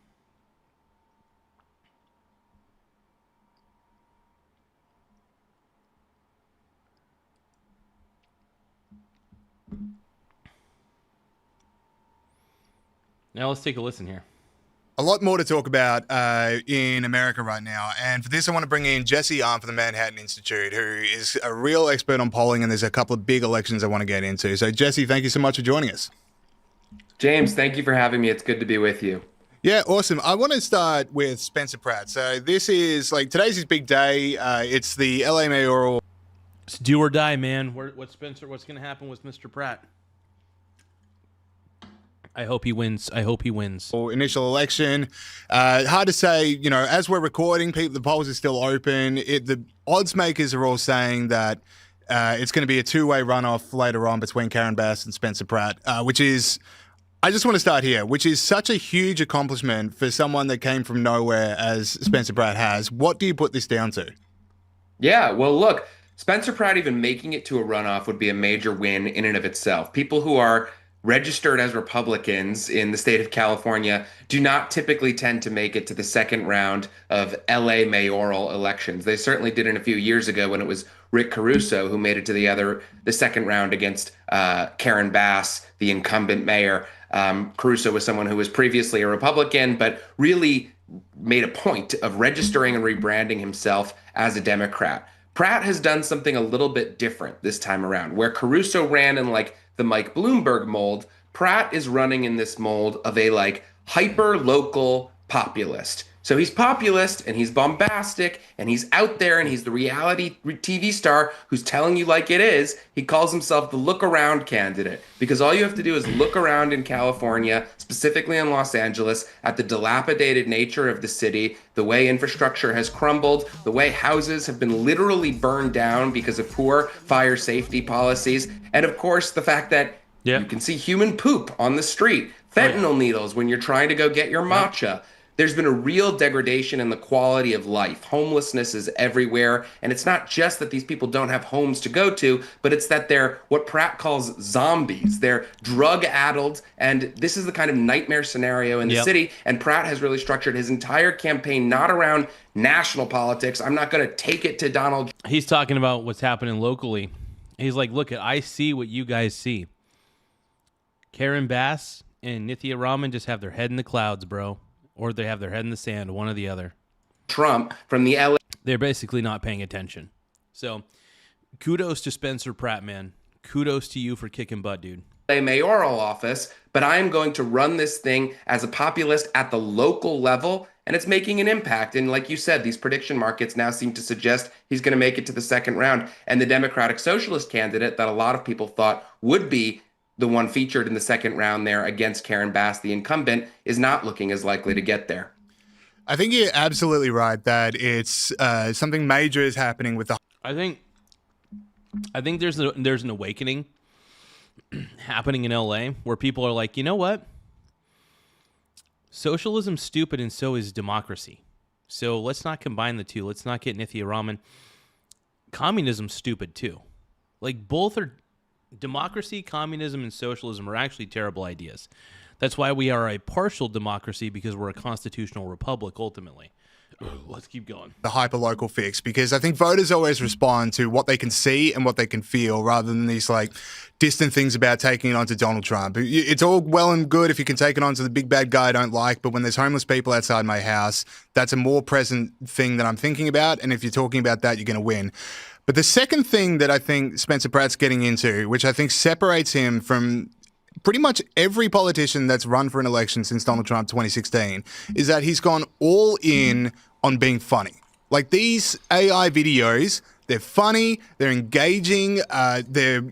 Now let's take a listen here. A lot more to talk about in America right now. And for this, I want to bring in Jesse Arndt from the Manhattan Institute, who is a real expert on polling, and there's a couple of big elections I want to get into. So, Jesse, thank you so much for joining us. James, thank you for having me. It's good to be with you. Yeah, awesome. I want to start with Spencer Pratt. So this is, today's his big day. It's the LA mayoral. It's do or die, man. What's going to happen with Mr. Pratt? I hope he wins. I hope he wins. Initial election. Hard to say, you know, as we're recording, the polls are still open. The odds makers are all saying that it's going to be a two-way runoff later on between Karen Bass and Spencer Pratt, which is, I just want to start here, which is such a huge accomplishment for someone that came from nowhere as Spencer Pratt has. What do you put this down to? Yeah, well, look, Spencer Pratt even making it to a runoff would be a major win in and of itself. People who are registered as Republicans in the state of California do not typically tend to make it to the second round of LA mayoral elections. They certainly didn't a few years ago when it was Rick Caruso who made it to the second round against Karen Bass, the incumbent mayor. Caruso was someone who was previously a Republican, but really made a point of registering and rebranding himself as a Democrat. Pratt has done something a little bit different this time around. Where Caruso ran in like the Mike Bloomberg mold, Pratt is running in this mold of a like hyper local populist. So he's populist and he's bombastic and he's out there and he's the reality TV star who's telling you like it is. He calls himself the look around candidate because all you have to do is look around in California, specifically in Los Angeles, at the dilapidated nature of the city, the way infrastructure has crumbled, the way houses have been literally burned down because of poor fire safety policies, and of course the fact that you can see human poop on the street, fentanyl needles when you're trying to go get your matcha. There's been a real degradation in the quality of life. Homelessness is everywhere. And it's not just that these people don't have homes to go to, but it's that they're what Pratt calls zombies. They're drug-addled. And this is the kind of nightmare scenario in the city. And Pratt has really structured his entire campaign not around national politics. I'm not going to take it to Donald. He's talking about what's happening locally. He's like, look, I see what you guys see. Karen Bass and Nithya Raman just have their head in the clouds, bro. Or they have their head in the sand, one or the other. Trump from the LA. They're basically not paying attention. So kudos to Spencer Pratt, man. Kudos to you for kicking butt, dude. Mayoral office, but I'm going to run this thing as a populist at the local level, and it's making an impact. And like you said, these prediction markets now seem to suggest he's going to make it to the second round. And the Democratic Socialist candidate that a lot of people thought would be the one featured in the second round there against Karen Bass, the incumbent, is not looking as likely to get there. I think you're absolutely right that it's something major is happening with the. I think there's an awakening happening in LA where people are like, you know what? Socialism's stupid and so is democracy. So let's not combine the two. Let's not get Nithya Raman. Communism's stupid too. Like both are. Democracy, communism, and socialism are actually terrible ideas. That's why we are a partial democracy, because we're a constitutional republic, ultimately. Let's keep going. The hyper-local fix, because I think voters always respond to what they can see and what they can feel rather than these, like, distant things about taking it on to Donald Trump. It's all well and good if you can take it on to the big bad guy I don't like, but when there's homeless people outside my house, that's a more present thing that I'm thinking about, and if you're talking about that, you're going to win. But the second thing that I think Spencer Pratt's getting into, which I think separates him from pretty much every politician that's run for an election since Donald Trump 2016, is that he's gone all in on being funny. Like these AI videos, they're funny, they're engaging, they're,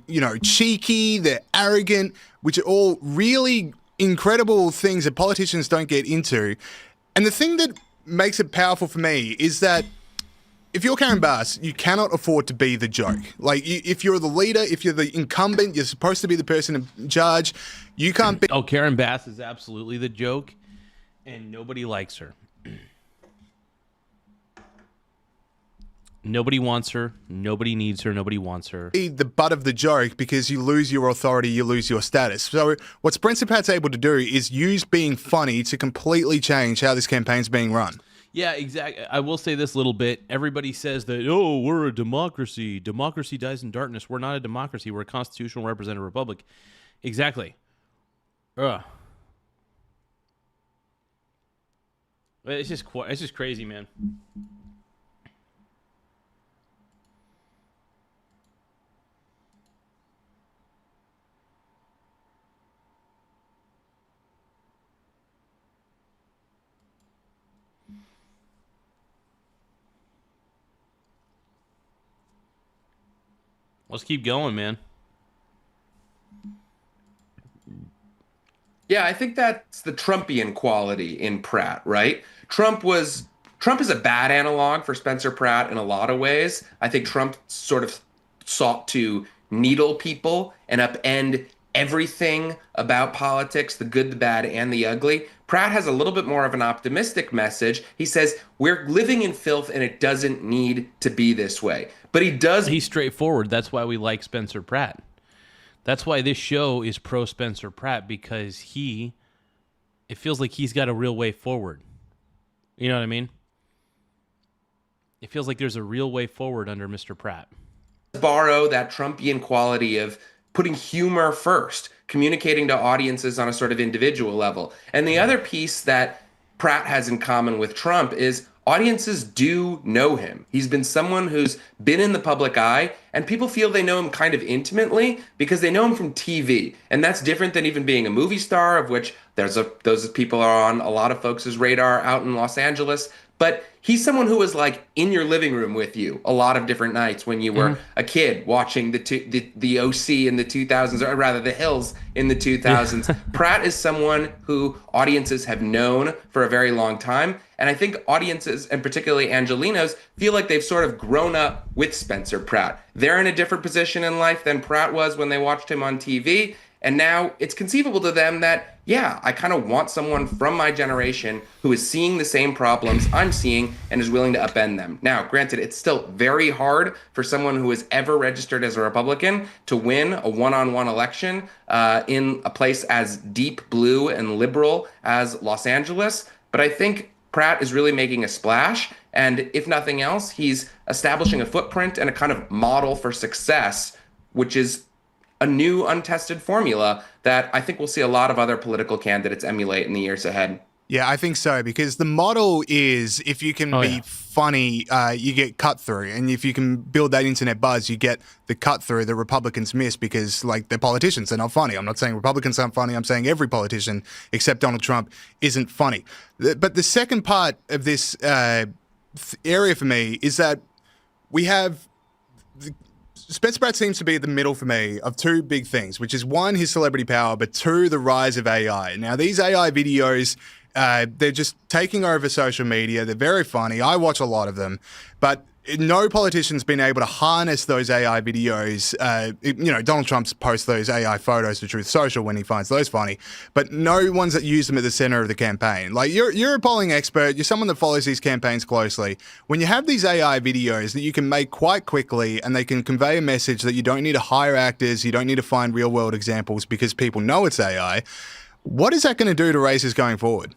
cheeky, they're arrogant, which are all really incredible things that politicians don't get into. And the thing that makes it powerful for me is that if you're Karen Bass, you cannot afford to be the joke. Like, if you're the leader, if you're the incumbent, you're supposed to be the person in charge. You can't be. Oh, Karen Bass is absolutely the joke, and nobody likes her. Nobody wants her. Nobody needs her. Nobody wants her. Be the butt of the joke because you lose your authority, you lose your status. So what Spencer Pratt's able to do is use being funny to completely change how this campaign's being run. Yeah, exactly. I will say this little bit. Everybody says that, oh, we're a democracy. Democracy dies in darkness. We're not a democracy. We're a constitutional representative republic. Exactly. It's just crazy, man. Let's keep going, man. Yeah, I think that's the Trumpian quality in Pratt, right? Trump is a bad analog for Spencer Pratt in a lot of ways. I think Trump sort of sought to needle people and upend everything about politics, the good, the bad, and the ugly. Pratt has a little bit more of an optimistic message. He says, we're living in filth and it doesn't need to be this way. But he's straightforward. That's why we like Spencer Pratt. That's why this show is pro Spencer Pratt, because it feels like he's got a real way forward. You know what I mean? It feels like there's a real way forward under Mr. Pratt. Borrow that Trumpian quality of putting humor first, communicating to audiences on a sort of individual level. And the other piece that Pratt has in common with Trump is audiences do know him. He's been someone who's been in the public eye, and people feel they know him kind of intimately because they know him from TV. And that's different than even being a movie star, of which those people are on a lot of folks' radar out in Los Angeles. But he's someone who was like in your living room with you a lot of different nights when you were a kid watching the OC in the 2000s, or rather the Hills in the 2000s. Pratt is someone who audiences have known for a very long time. And I think audiences, and particularly Angelinos, feel like they've sort of grown up with Spencer Pratt. They're in a different position in life than Pratt was when they watched him on TV. And now it's conceivable to them that, yeah, I kind of want someone from my generation who is seeing the same problems I'm seeing and is willing to upend them. Now, granted, it's still very hard for someone who is ever registered as a Republican to win a one-on-one election in a place as deep blue and liberal as Los Angeles. But I think Pratt is really making a splash. And if nothing else, he's establishing a footprint and a kind of model for success, which is a new untested formula that I think we'll see a lot of other political candidates emulate in the years ahead. Yeah, I think so, because the model is if you can be funny, you get cut through. And if you can build that internet buzz, you get the cut through that Republicans miss because, like, they're politicians. They're not funny. I'm not saying Republicans aren't funny. I'm saying every politician except Donald Trump isn't funny. But the second part of this area for me is that we have Spencer Pratt seems to be at the middle for me of two big things, which is one, his celebrity power, but two, the rise of AI. Now, these AI videos, they're just taking over social media. They're very funny. I watch a lot of them, but no politician's been able to harness those AI videos. Donald Trump's posts those AI photos to Truth Social when he finds those funny, but no one's that use them at the center of the campaign. Like, you're a polling expert. You're someone that follows these campaigns closely. When you have these AI videos that you can make quite quickly and they can convey a message that you don't need to hire actors, you don't need to find real world examples because people know it's AI. What is that going to do to races going forward?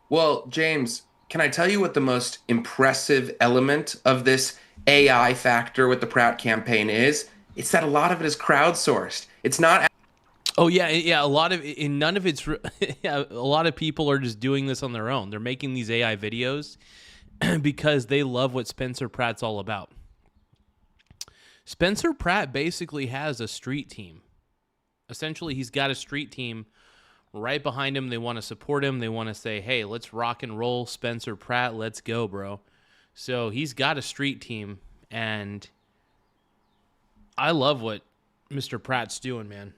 Well, James, can I tell you what the most impressive element of this AI factor with the Pratt campaign is? It's that a lot of it is crowdsourced. It's not. Oh yeah. A lot of none of it's. A lot of people are just doing this on their own. They're making these AI videos because they love what Spencer Pratt's all about. Spencer Pratt basically has a street team. Essentially, he's got a street team right behind him. They want to support him. They want to say, hey, let's rock and roll Spencer Pratt. Let's go, bro. So he's got a street team, and I love what Mr. Pratt's doing, man.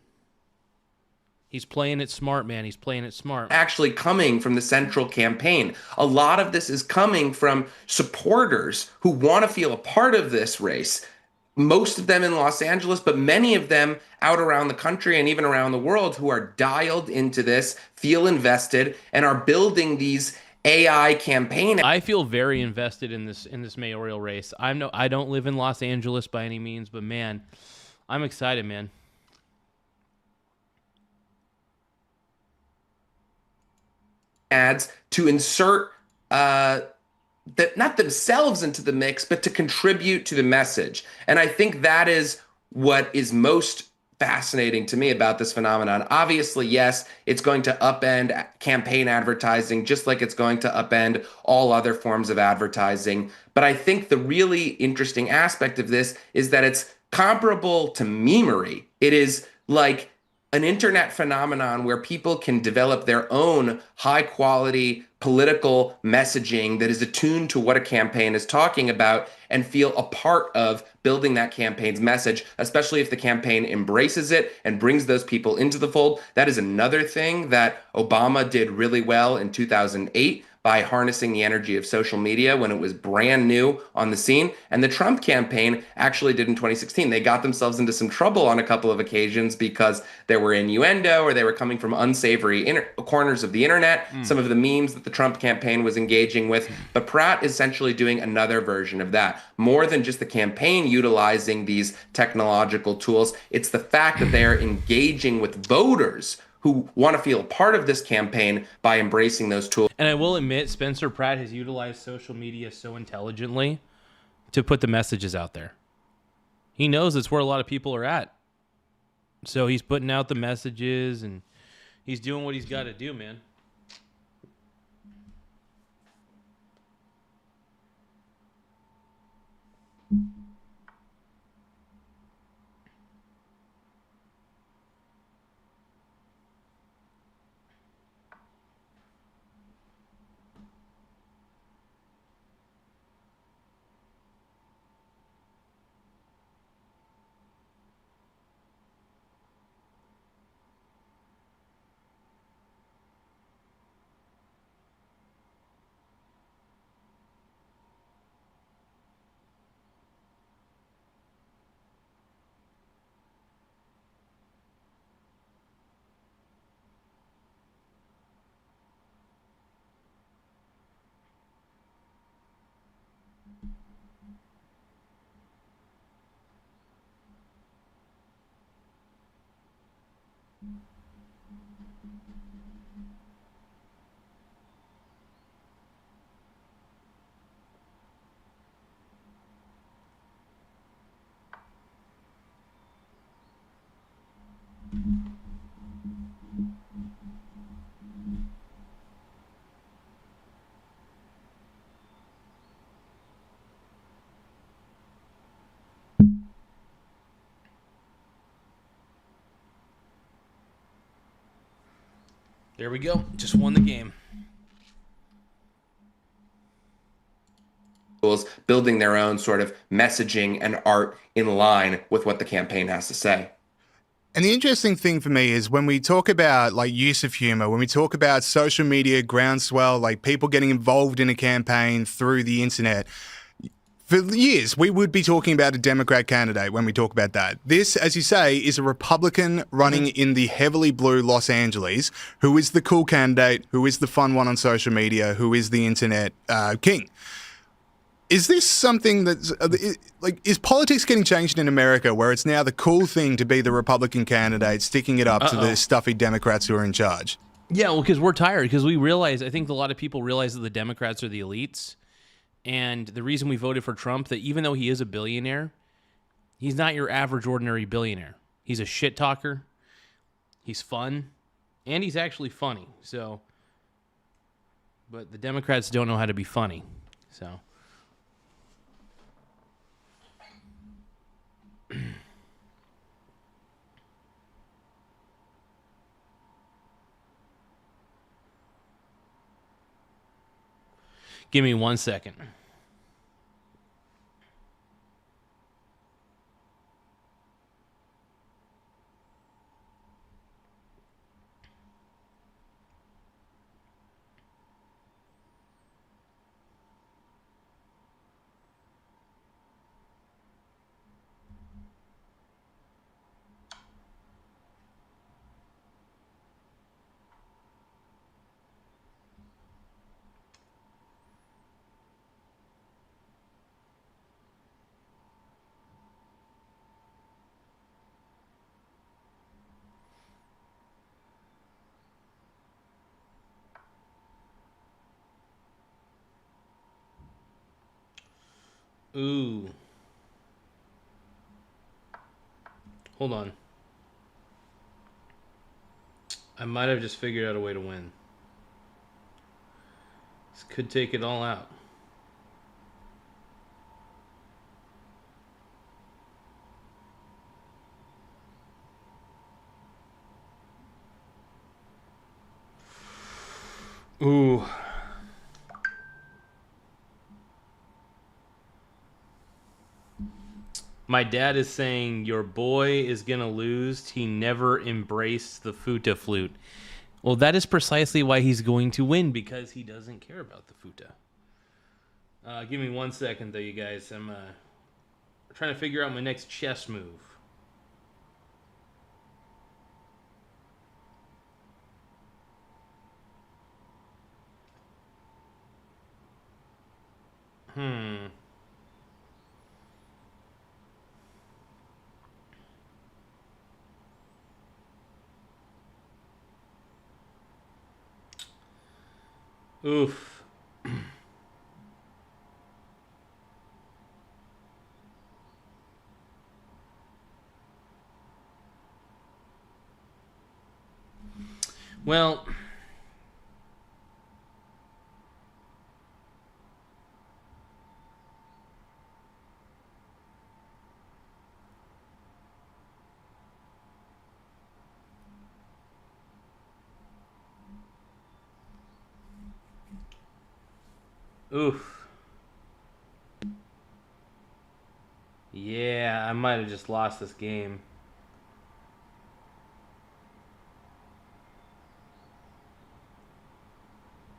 He's playing it smart, man. He's playing it smart. Actually coming from the central campaign. A lot of this is coming from supporters who want to feel a part of this race. Most of them in Los Angeles, but many of them out around the country and even around the world who are dialed into this, feel invested, and are building these AI campaigns. I feel very invested in this mayoral race. I don't live in Los Angeles by any means, but man, I'm excited, man. Ads to insert that not themselves into the mix, but to contribute to the message. And I think that is what is most fascinating to me about this phenomenon. Obviously, yes, it's going to upend campaign advertising, just like it's going to upend all other forms of advertising. But I think the really interesting aspect of this is that it's comparable to memery. It is like an internet phenomenon where people can develop their own high quality political messaging that is attuned to what a campaign is talking about and feel a part of building that campaign's message, especially if the campaign embraces it and brings those people into the fold. That is another thing that Obama did really well in 2008 by harnessing the energy of social media when it was brand new on the scene. And the Trump campaign actually did in 2016. They got themselves into some trouble on a couple of occasions because there were innuendo or they were coming from unsavory corners of the internet, some of the memes that the Trump campaign was engaging with. But Pratt is essentially doing another version of that. More than just the campaign utilizing these technological tools, it's the fact that they are engaging with voters who want to feel a part of this campaign by embracing those tools. And I will admit, Spencer Pratt has utilized social media so intelligently to put the messages out there. He knows it's where a lot of people are at. So he's putting out the messages and he's doing what he's got to do, man. There we go. Just won the game. Building their own sort of messaging and art in line with what the campaign has to say. And the interesting thing for me is when we talk about like use of humor, when we talk about social media groundswell, like people getting involved in a campaign through the internet, for years, we would be talking about a Democrat candidate when we talk about that. This, as you say, is a Republican running in the heavily blue Los Angeles, who is the cool candidate, who is the fun one on social media, who is the internet king. Is this something that's, is politics getting changed in America where it's now the cool thing to be the Republican candidate, sticking it up to the stuffy Democrats who are in charge? Yeah, well, because we're tired, because we realize, I think a lot of people realize that the Democrats are the elites. And the reason we voted for Trump, that even though he is a billionaire, he's not your average ordinary billionaire. He's a shit talker. He's fun. And he's actually funny. So, but the Democrats don't know how to be funny. So. Give me 1 second. Ooh. Hold on. I might have just figured out a way to win. This could take it all out. Ooh. My dad is saying your boy is going to lose. He never embraced the futa flute. Well, that is precisely why he's going to win, because he doesn't care about the futa. Give me 1 second, though, you guys. I'm trying to figure out my next chess move. Oof. Well, oof. Yeah, I might have just lost this game.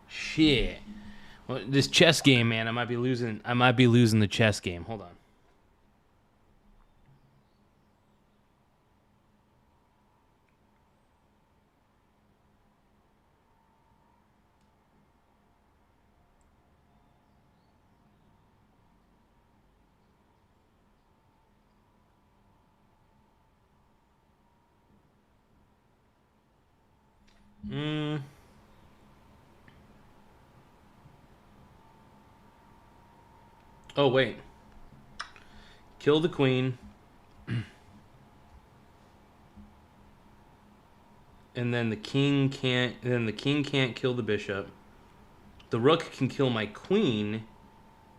Shit. Well, this chess game, man, I might be losing the chess game. Hold on. Oh, wait. Kill the queen. And then the king can't kill the bishop. The rook can kill my queen.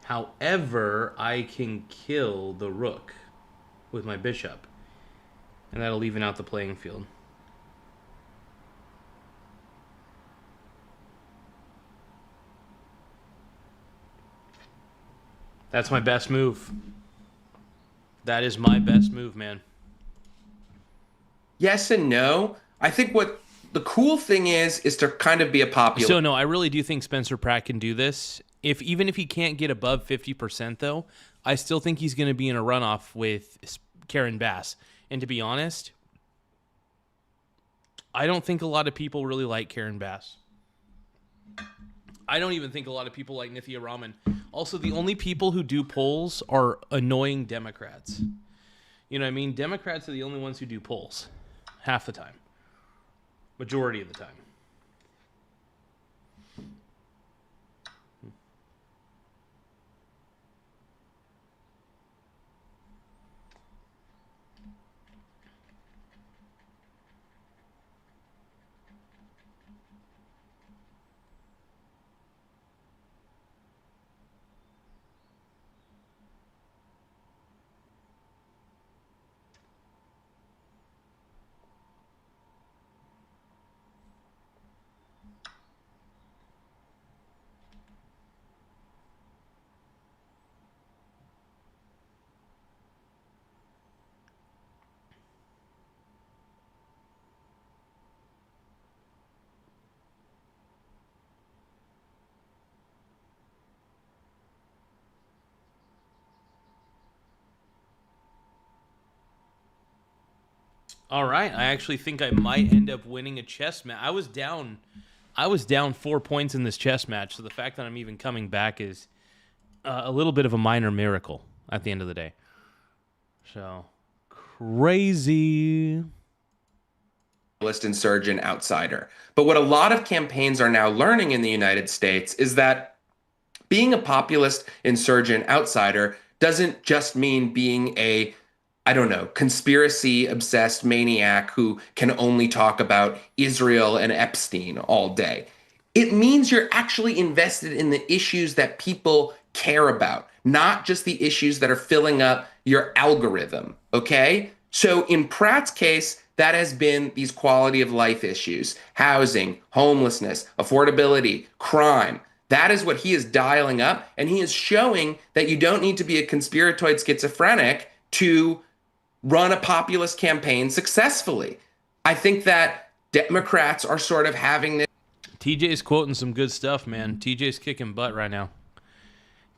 However, I can kill the rook with my bishop. And that'll even out the playing field. That's my best move. That is my best move, man. Yes and no. I think what the cool thing is to kind of be a popular. So no, I really do think Spencer Pratt can do this. Even if he can't get above 50%, though, I still think he's going to be in a runoff with Karen Bass. And to be honest, I don't think a lot of people really like Karen Bass. I don't even think a lot of people like Nithya Raman. Also, the only people who do polls are annoying Democrats. You know what I mean? Democrats are the only ones who do polls. Half the time. Majority of the time. All right, I actually think I might end up winning a chess match. I was down 4 points in this chess match, so the fact that I'm even coming back is a little bit of a minor miracle at the end of the day. So, crazy. Insurgent outsider. But what a lot of campaigns are now learning in the United States is that being a populist insurgent outsider doesn't just mean being a conspiracy-obsessed maniac who can only talk about Israel and Epstein all day. It means you're actually invested in the issues that people care about, not just the issues that are filling up your algorithm, okay? So in Pratt's case, that has been these quality of life issues, housing, homelessness, affordability, crime. That is what he is dialing up. And he is showing that you don't need to be a conspiratoid schizophrenic to run a populist campaign successfully. I think that Democrats are sort of having this. TJ's quoting some good stuff, man. TJ's kicking butt right now.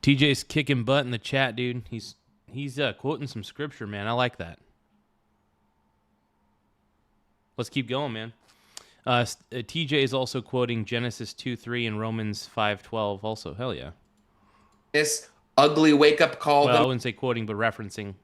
TJ's kicking butt in the chat, dude. He's quoting some scripture, man. I like that. Let's keep going, man. TJ is also quoting Genesis 2:3 and Romans 5:12 also. Hell yeah. This ugly wake-up call. Well, I wouldn't say quoting, but referencing.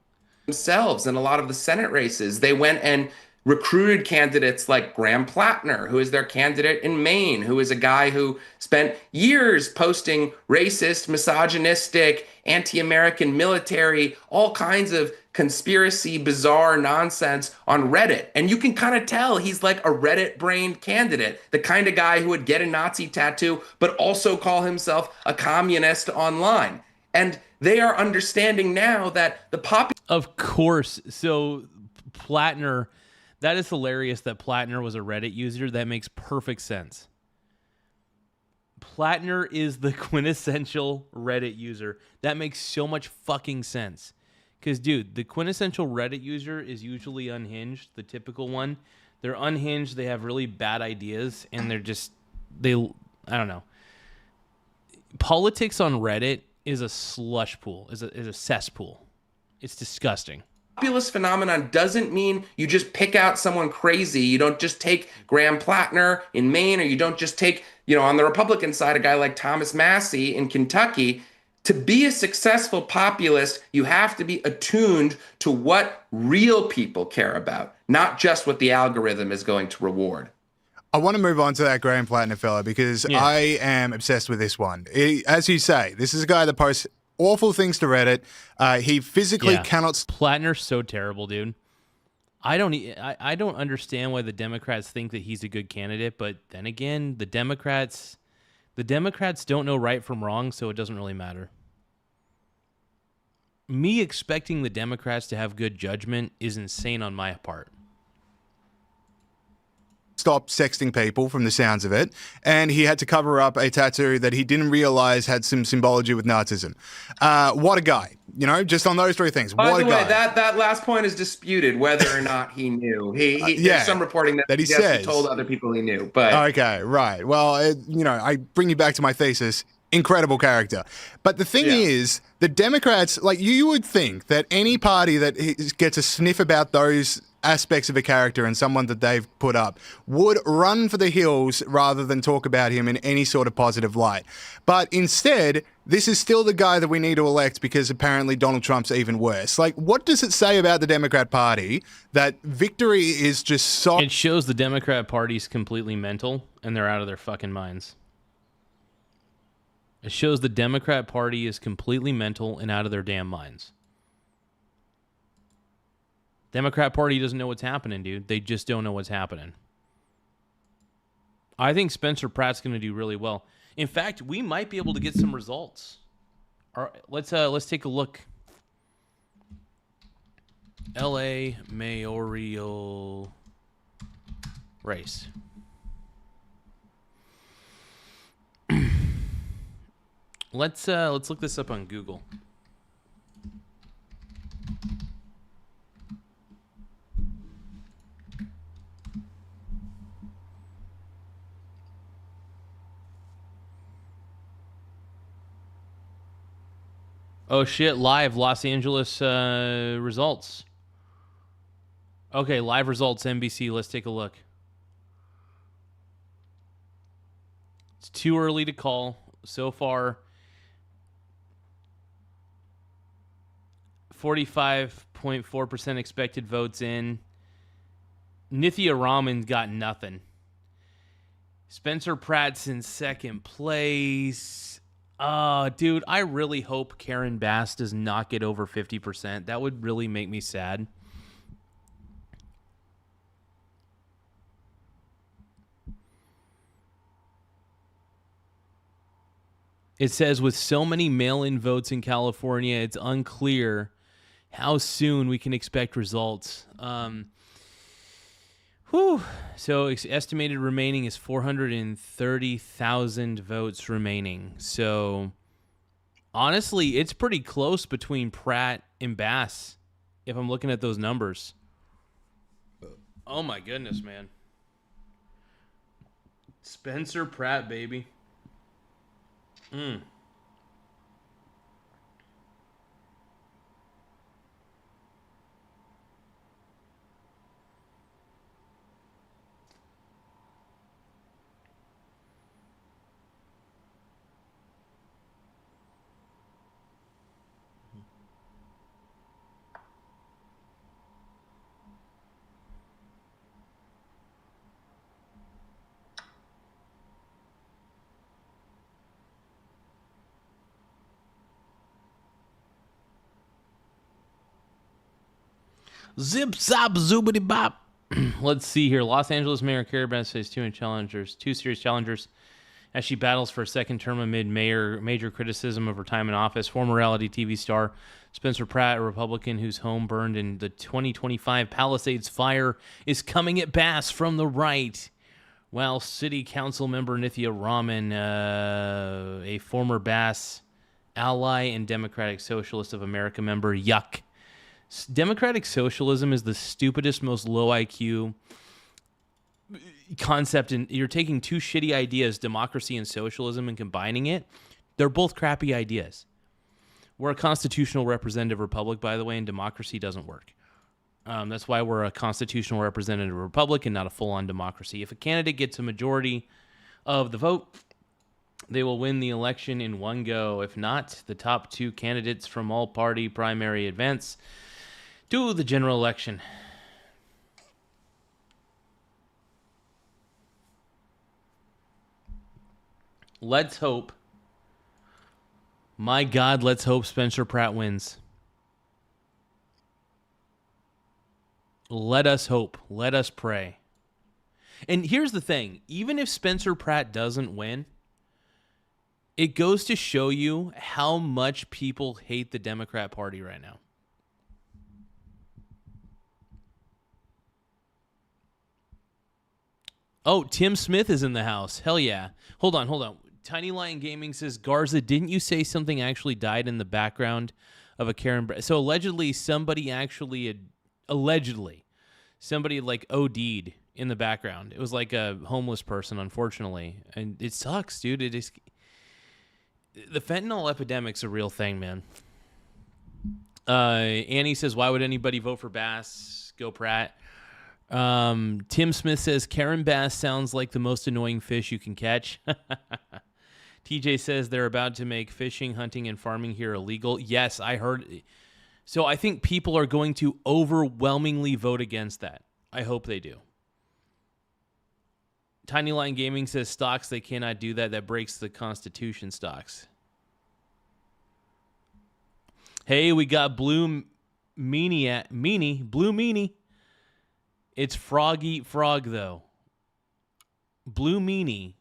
Themselves in a lot of the Senate races. They went and recruited candidates like Graham Plattner, who is their candidate in Maine, who is a guy who spent years posting racist, misogynistic, anti-American military, all kinds of conspiracy, bizarre nonsense on Reddit. And you can kind of tell he's like a Reddit-brained candidate, the kind of guy who would get a Nazi tattoo, but also call himself a communist online. And they are understanding now that the Of course. So Plattner, that is hilarious that Plattner was a Reddit user. That makes perfect sense. Plattner is the quintessential Reddit user. That makes so much fucking sense. Because, dude, the quintessential Reddit user is usually unhinged, the typical one. They're unhinged, they have really bad ideas, and I don't know. Politics on Reddit is a slush pool, is a cesspool. It's disgusting. Populist phenomenon doesn't mean you just pick out someone crazy. You don't just take Graham Plattner in Maine, or you don't just take, on the Republican side, a guy like Thomas Massey in Kentucky. To be a successful populist, you have to be attuned to what real people care about, not just what the algorithm is going to reward. I want to move on to that Graham Plattner fella because I am obsessed with this one. As you say, this is a guy that posts awful things to Reddit. He physically cannot. Plattner's so terrible, dude. I don't understand why the Democrats think that he's a good candidate, but then again, the Democrats don't know right from wrong, so it doesn't really matter. Me expecting the Democrats to have good judgment is insane on my part. Stop sexting people from the sounds of it, and he had to cover up a tattoo that he didn't realize had some symbology with Nazism. What a guy, just on those three things. By What the a way, guy. that last point is disputed, whether or not he knew. There's some reporting that he says he told other people he knew. But okay, right. Well, I bring you back to my thesis. Incredible character. But the thing is, the Democrats, you would think that any party that gets a sniff about those aspects of a character and someone that they've put up would run for the hills rather than talk about him in any sort of positive light. But instead, this is still the guy that we need to elect because apparently Donald Trump's even worse. What does it say about the Democrat Party that victory is just so... It shows the Democrat Party's completely mental and they're out of their fucking minds. It shows the Democrat Party is completely mental and out of their damn minds. Democrat Party doesn't know what's happening, dude. They just don't know what's happening. I think Spencer Pratt's going to do really well. In fact, we might be able to get some results. All right, let's take a look. LA mayoral race. Let's look this up on Google. Oh shit, live Los Angeles results. Okay, live results, NBC. Let's take a look. It's too early to call. So far, 45.4% expected votes in. Nithya Raman got nothing. Spencer Pratt's in second place. Dude, I really hope Karen Bass does not get over 50%. That would really make me sad. It says, with so many mail-in votes in California, it's unclear how soon we can expect results. Whew. So estimated remaining is 430,000 votes remaining. So honestly, it's pretty close between Pratt and Bass if I'm looking at those numbers. Oh my goodness, man. Spencer Pratt, baby. Zip zop zoobity bop. Let's see here. Los Angeles Mayor Carrie Bass faces two serious challengers as she battles for a second term amid major criticism of her time in office. Former reality TV star Spencer Pratt, a Republican whose home burned in the 2025 Palisades fire, is coming at Bass from the right, while City Council member Nithya Raman, a former Bass ally and Democratic Socialist of America member, yuck. Democratic socialism is the stupidest, most low IQ concept, and you're taking two shitty ideas, democracy and socialism, and combining it. They're both crappy ideas. We're a constitutional representative republic, by the way, and democracy doesn't work. That's why we're a constitutional representative republic and not a full-on democracy. If a candidate gets a majority of the vote, they will win the election in one go. If not, the top two candidates from all party primary advance to the general election. Let's hope. My God, let's hope Spencer Pratt wins. Let us hope. Let us pray. And here's the thing. Even if Spencer Pratt doesn't win, it goes to show you how much people hate the Democrat Party right now. Oh, Tim Smith is in the house. Hell yeah. Hold on. Tiny Lion Gaming says, Garza, didn't you say something actually died in the background of a Karen? So allegedly somebody like OD'd in the background. It was like a homeless person, unfortunately. And it sucks, dude. It is. The fentanyl epidemic's a real thing, man. Annie says, why would anybody vote for Bass? Go Pratt. Tim Smith says, Karen Bass sounds like the most annoying fish you can catch. TJ says they're about to make fishing, hunting, and farming here illegal. Yes, I heard. So I think people are going to overwhelmingly vote against that. I hope they do. Tiny Line Gaming says stocks, they cannot do that. That breaks the Constitution stocks. Hey, we got Blue Meanie. It's Frog Eat Frog, though. Blue Meanie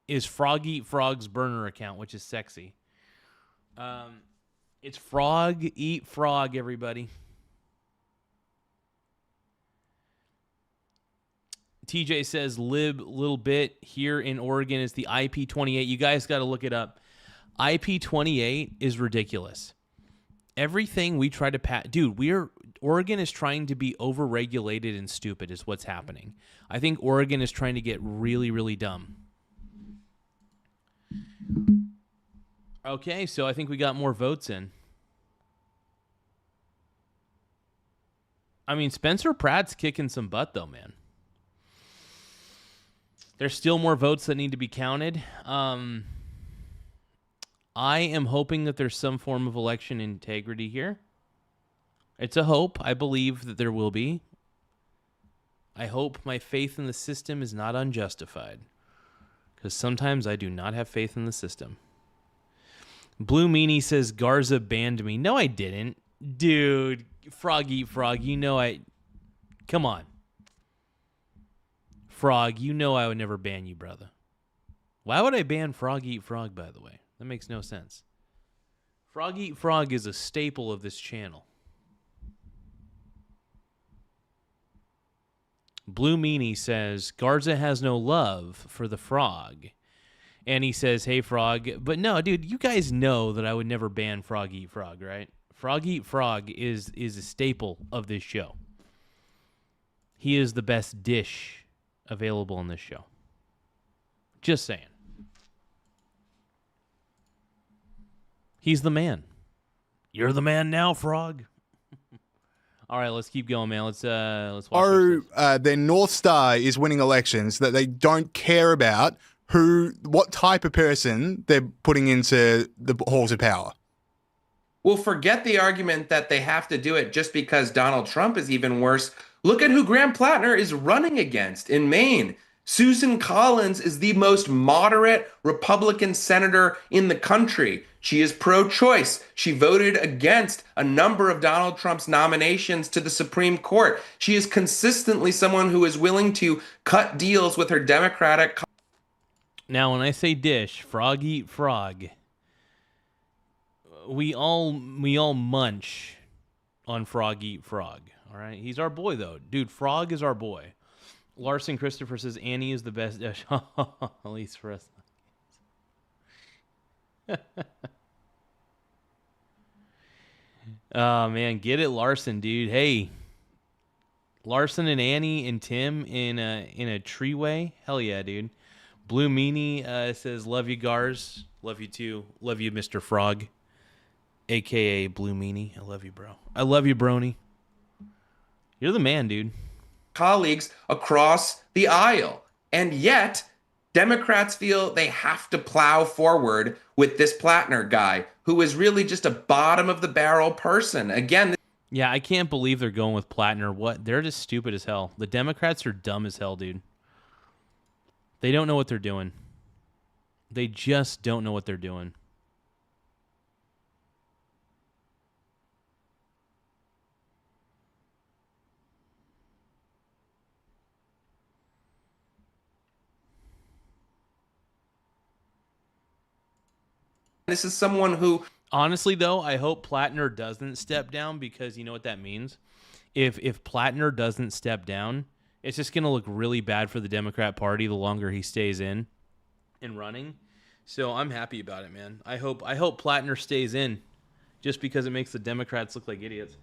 is Frog Eat Frog's burner account, which is sexy. It's Frog Eat Frog, everybody. TJ says little bit here in Oregon is the IP28. You guys got to look it up. IP28 is ridiculous. Everything we try to pass, dude, Oregon is trying to be overregulated and stupid is what's happening. I think Oregon is trying to get really, really dumb. Okay, so I think we got more votes in. I mean, Spencer Pratt's kicking some butt, though, man. There's still more votes that need to be counted. I am hoping that there's some form of election integrity here. It's a hope. I believe that there will be. I hope my faith in the system is not unjustified. Because sometimes I do not have faith in the system. Blue Meanie says Garza banned me. No, I didn't. Dude, Frog Eat Frog, you know I... Come on. Frog, you know I would never ban you, brother. Why would I ban Frog Eat Frog, by the way? That makes no sense. Frog Eat Frog is a staple of this channel. Blue Meanie says, Garza has no love for the frog. And he says, hey, frog. But no, dude, you guys know that I would never ban Frog Eat Frog, right? Frog Eat Frog is a staple of this show. He is the best dish available on this show. Just saying. He's the man. You're the man now, Frog. All right, let's keep going, man. Let's watch this. Their North Star is winning elections, that they don't care about what type of person they're putting into the halls of power. Well, forget the argument that they have to do it just because Donald Trump is even worse. Look at who Graham Plattner is running against in Maine. Susan Collins is the most moderate Republican senator in the country. She is pro-choice. She voted against a number of Donald Trump's nominations to the Supreme Court. She is consistently someone who is willing to cut deals with her Democratic. Now, when I say dish, Frog Eat Frog, we all munch on Frog Eat Frog. All right, he's our boy though, dude. Frog is our boy. Larson Christopher says Annie is the best dish. At least for us. Oh man, get it, Larson, dude. Hey, Larson and Annie and Tim in a treeway. Hell yeah, dude. Blue Meanie says, love you, Gars. Love you too. Love you, Mr. Frog. AKA Blue Meanie. I love you, bro. I love you, Brony. You're the man, dude. Colleagues across the aisle. And yet, Democrats feel they have to plow forward with this Plattner guy, who is really just a bottom-of-the-barrel person. Again, yeah, I can't believe they're going with Plattner. What? They're just stupid as hell. The Democrats are dumb as hell, dude. They don't know what they're doing. They just don't know what they're doing. This is someone who... Honestly, though, I hope Plattner doesn't step down, because you know what that means? If Plattner doesn't step down, it's just going to look really bad for the Democrat Party the longer he stays in and running. So I'm happy about it, man. I hope Plattner stays in, just because it makes the Democrats look like idiots.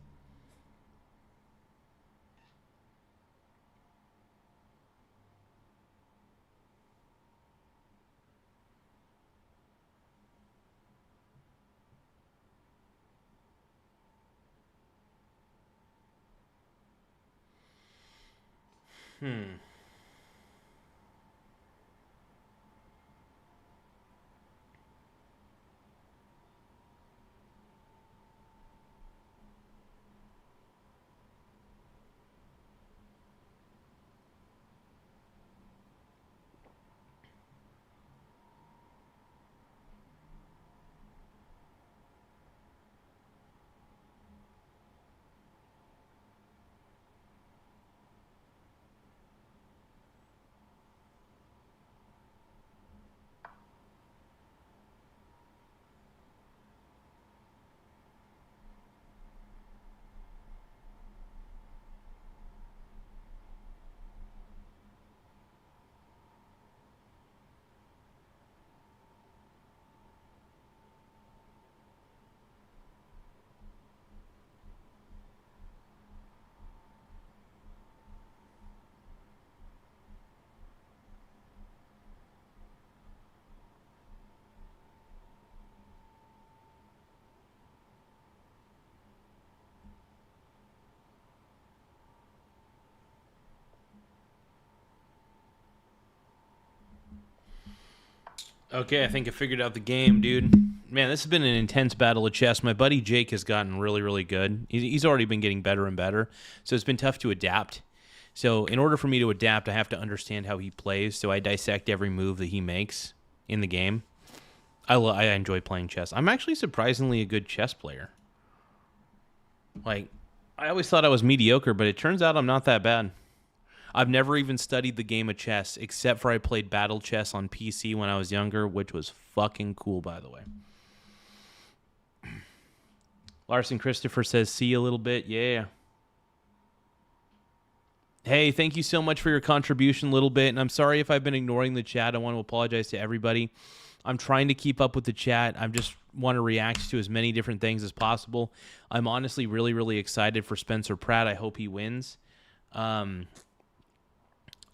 Okay, I think I figured out the game, dude. Man, this has been an intense battle of chess. My buddy Jake has gotten really, really good. He's already been getting better and better, so it's been tough to adapt. So in order for me to adapt, I have to understand how he plays, so I dissect every move that he makes in the game. I enjoy playing chess. I'm actually surprisingly a good chess player. Like, I always thought I was mediocre, but it turns out I'm not that bad. I've never even studied the game of chess, except for I played battle chess on PC when I was younger, which was fucking cool, by the way. Larson Christopher says, see you a little bit. Yeah. Hey, thank you so much for your contribution a little bit. And I'm sorry if I've been ignoring the chat. I want to apologize to everybody. I'm trying to keep up with the chat. I just want to react to as many different things as possible. I'm honestly really, really excited for Spencer Pratt. I hope he wins. I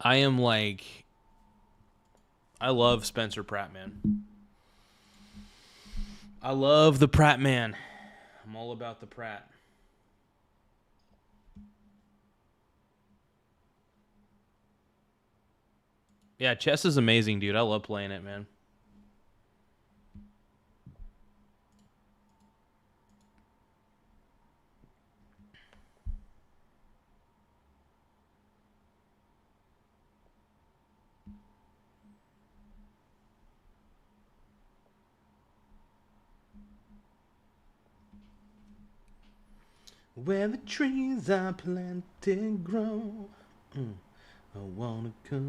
am like, I love Spencer Pratt, man. I love the Pratt man. I'm all about the Pratt. Yeah, chess is amazing, dude. I love playing it, man. Where the trees are planted and grow, I wanna go.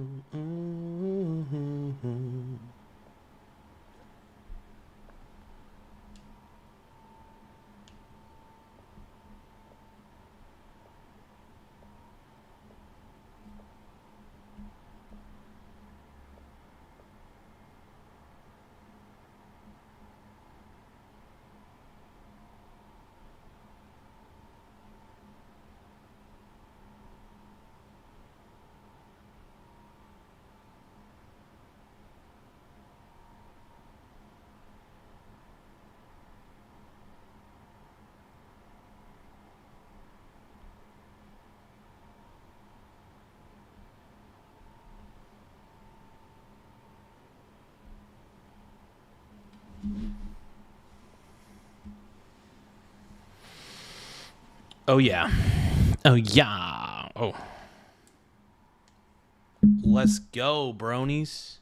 Oh yeah. Oh yeah. Oh. Let's go, bronies.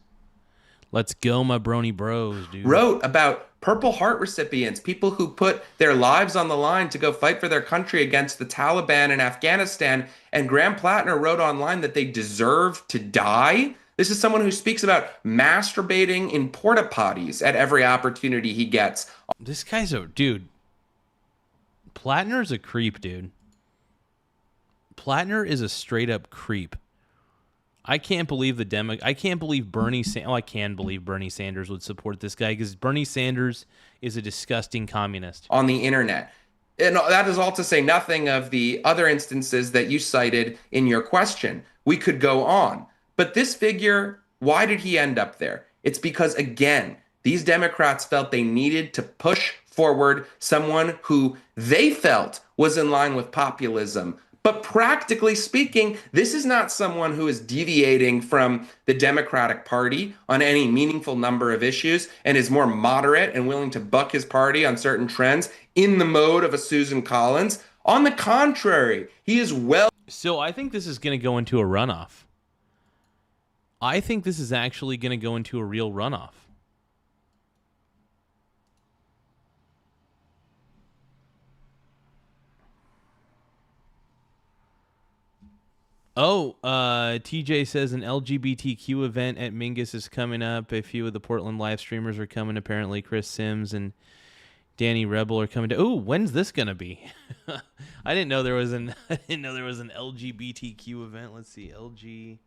Let's go, my brony bros, dude. Wrote about Purple Heart recipients, people who put their lives on the line to go fight for their country against the Taliban in Afghanistan. And Graham Plattner wrote online that they deserve to die. This is someone who speaks about masturbating in porta potties at every opportunity he gets. This guy's a dude. Plattner's a creep, dude. Plattner is a straight up creep. I can't believe I can't believe Bernie I can believe Bernie Sanders would support this guy, because Bernie Sanders is a disgusting communist. On the internet. And that is all to say nothing of the other instances that you cited in your question. We could go on. But this figure, why did he end up there? It's because, again, these Democrats felt they needed to push forward someone who they felt was in line with populism. But practically speaking, this is not someone who is deviating from the Democratic Party on any meaningful number of issues and is more moderate and willing to buck his party on certain trends in the mode of a Susan Collins. On the contrary, he is well. So I think this is going to go into a runoff. I think this is actually going to go into a real runoff. Oh, TJ says an LGBTQ event at Mingus is coming up. A few of the Portland live streamers are coming. Apparently, Chris Sims and Danny Rebel are coming to. Oh, when's this gonna be? I didn't know there was an. I didn't know there was an LGBTQ event. Let's see, LGBTQ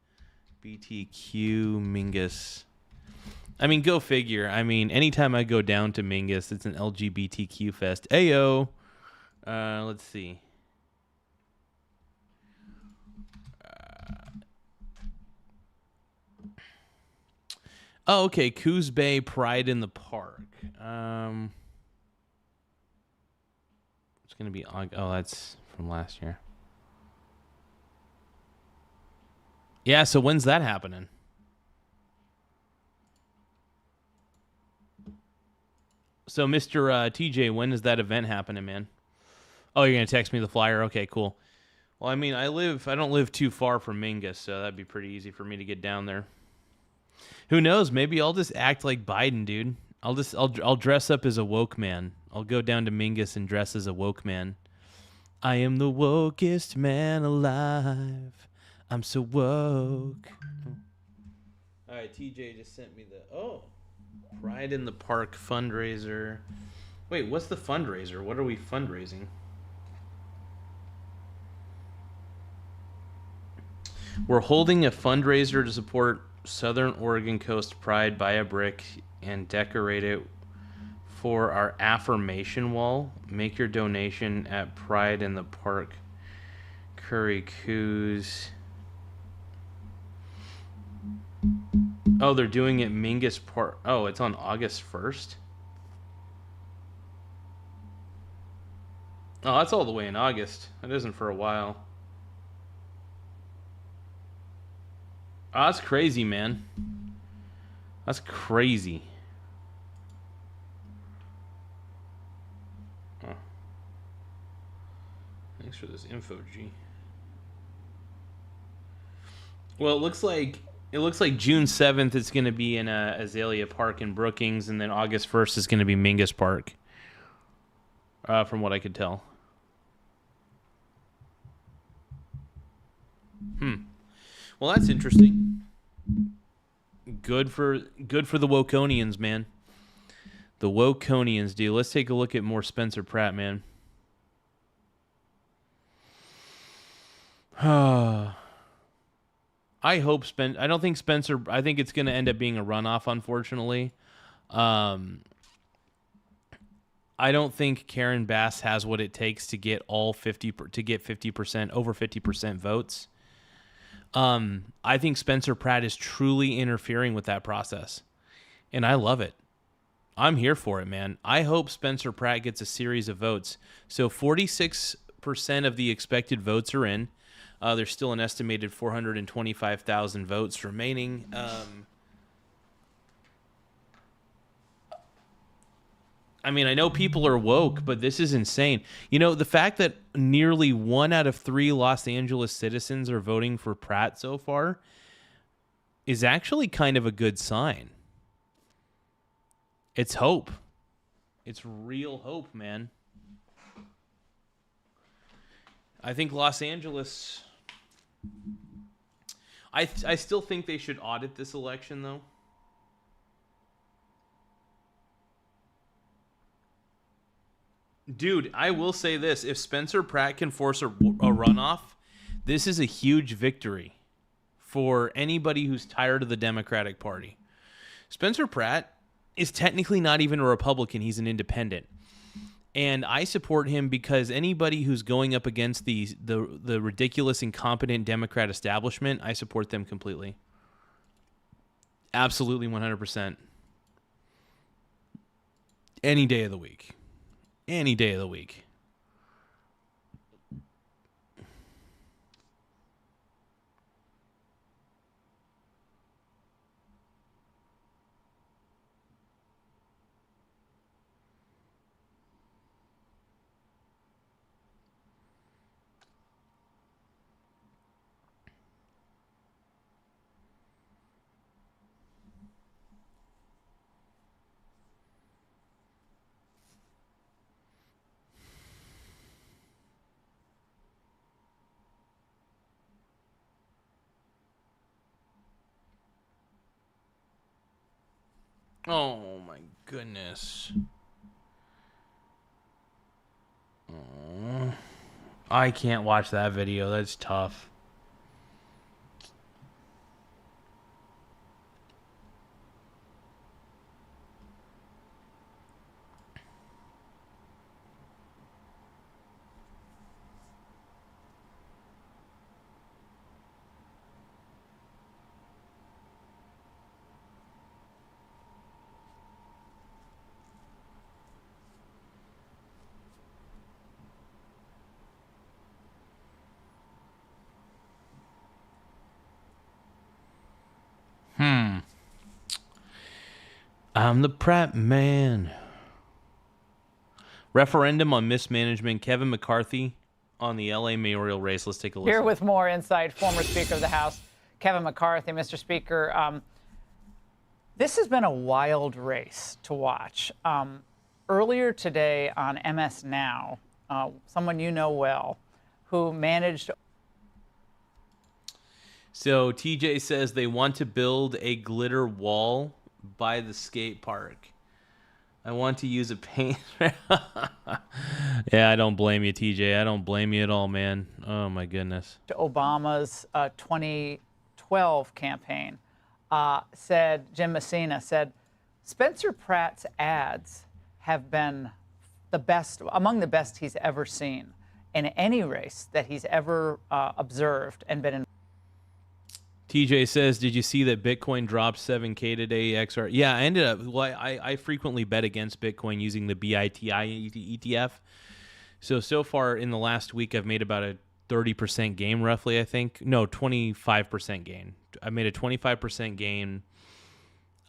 Mingus. I mean, go figure. I mean, anytime I go down to Mingus, it's an LGBTQ fest. Ayo. Let's see. Oh, okay. Coos Bay Pride in the Park. It's going to be... Oh, that's from last year. Yeah, so when's that happening? So, Mr. TJ, when is that event happening, man? Oh, you're going to text me the flyer? Okay, cool. Well, I mean, I don't live too far from Mingus, so that'd be pretty easy for me to get down there. Who knows? Maybe I'll just act like Biden, dude. I'll dress up as a woke man. I'll go down to Mingus and dress as a woke man. I am the wokest man alive. I'm so woke. All right, TJ just sent me the Pride in the Park fundraiser. Wait, what's the fundraiser? What are we fundraising? We're holding a fundraiser to support Southern Oregon Coast Pride. Buy a brick and decorate it for our affirmation wall. Make your donation at Pride in the Park. Curry Coos. Oh, they're doing it Mingus Park. Oh, it's on August 1st? Oh, that's all the way in August. That isn't for a while. Oh, that's crazy, man. That's crazy. Oh. Thanks for this info, G. Well, it looks like June 7th it's going to be in Azalea Park in Brookings, and then August 1st is going to be Mingus Park. From what I could tell. Well, that's interesting. Good for the Wokonians, man. The Wokonians, dude. Let's take a look at more Spencer Pratt, man. I don't think Spencer. I think it's going to end up being a runoff, unfortunately. I don't think Karen Bass has what it takes to get over 50% votes. I think Spencer Pratt is truly interfering with that process, and I love it. I'm here for it, man. I hope Spencer Pratt gets a series of votes. So 46% of the expected votes are in. There's still an estimated 425,000 votes remaining. I mean, I know people are woke, but this is insane. You know, the fact that nearly 1 out of 3 Los Angeles citizens are voting for Pratt so far is actually kind of a good sign. It's hope. It's real hope, man. I think Los Angeles... I still think they should audit this election, though. Dude, I will say this. If Spencer Pratt can force a runoff, this is a huge victory for anybody who's tired of the Democratic Party. Spencer Pratt is technically not even a Republican. He's an independent. And I support him because anybody who's going up against the ridiculous, incompetent Democrat establishment, I support them completely. Absolutely 100%. Any day of the week. Any day of the week. Oh my goodness. Oh, I can't watch that video. That's tough. I'm the Pratt man. Referendum on mismanagement. Kevin McCarthy on the LA mayoral race. Let's take a listen. Here with more insight, former Speaker of the House, Kevin McCarthy. Mr. Speaker, this has been a wild race to watch. Earlier today on MS Now, someone you know well, who managed... So TJ says they want to build a glitter wall by the skate park. I want to use a paint. Yeah, I don't blame you, TJ. I don't blame you at all, man. Oh, my goodness. Obama's 2012 campaign said, Jim Messina said, Spencer Pratt's ads have been the best, among the best he's ever seen in any race that he's ever observed and been in. TJ says, did you see that Bitcoin dropped 7K today, XR? Yeah, I ended up, well, I frequently bet against Bitcoin using the BITI ETF. So far in the last week, I've made about a 30% gain roughly, I think. No, 25% gain. I made a 25% gain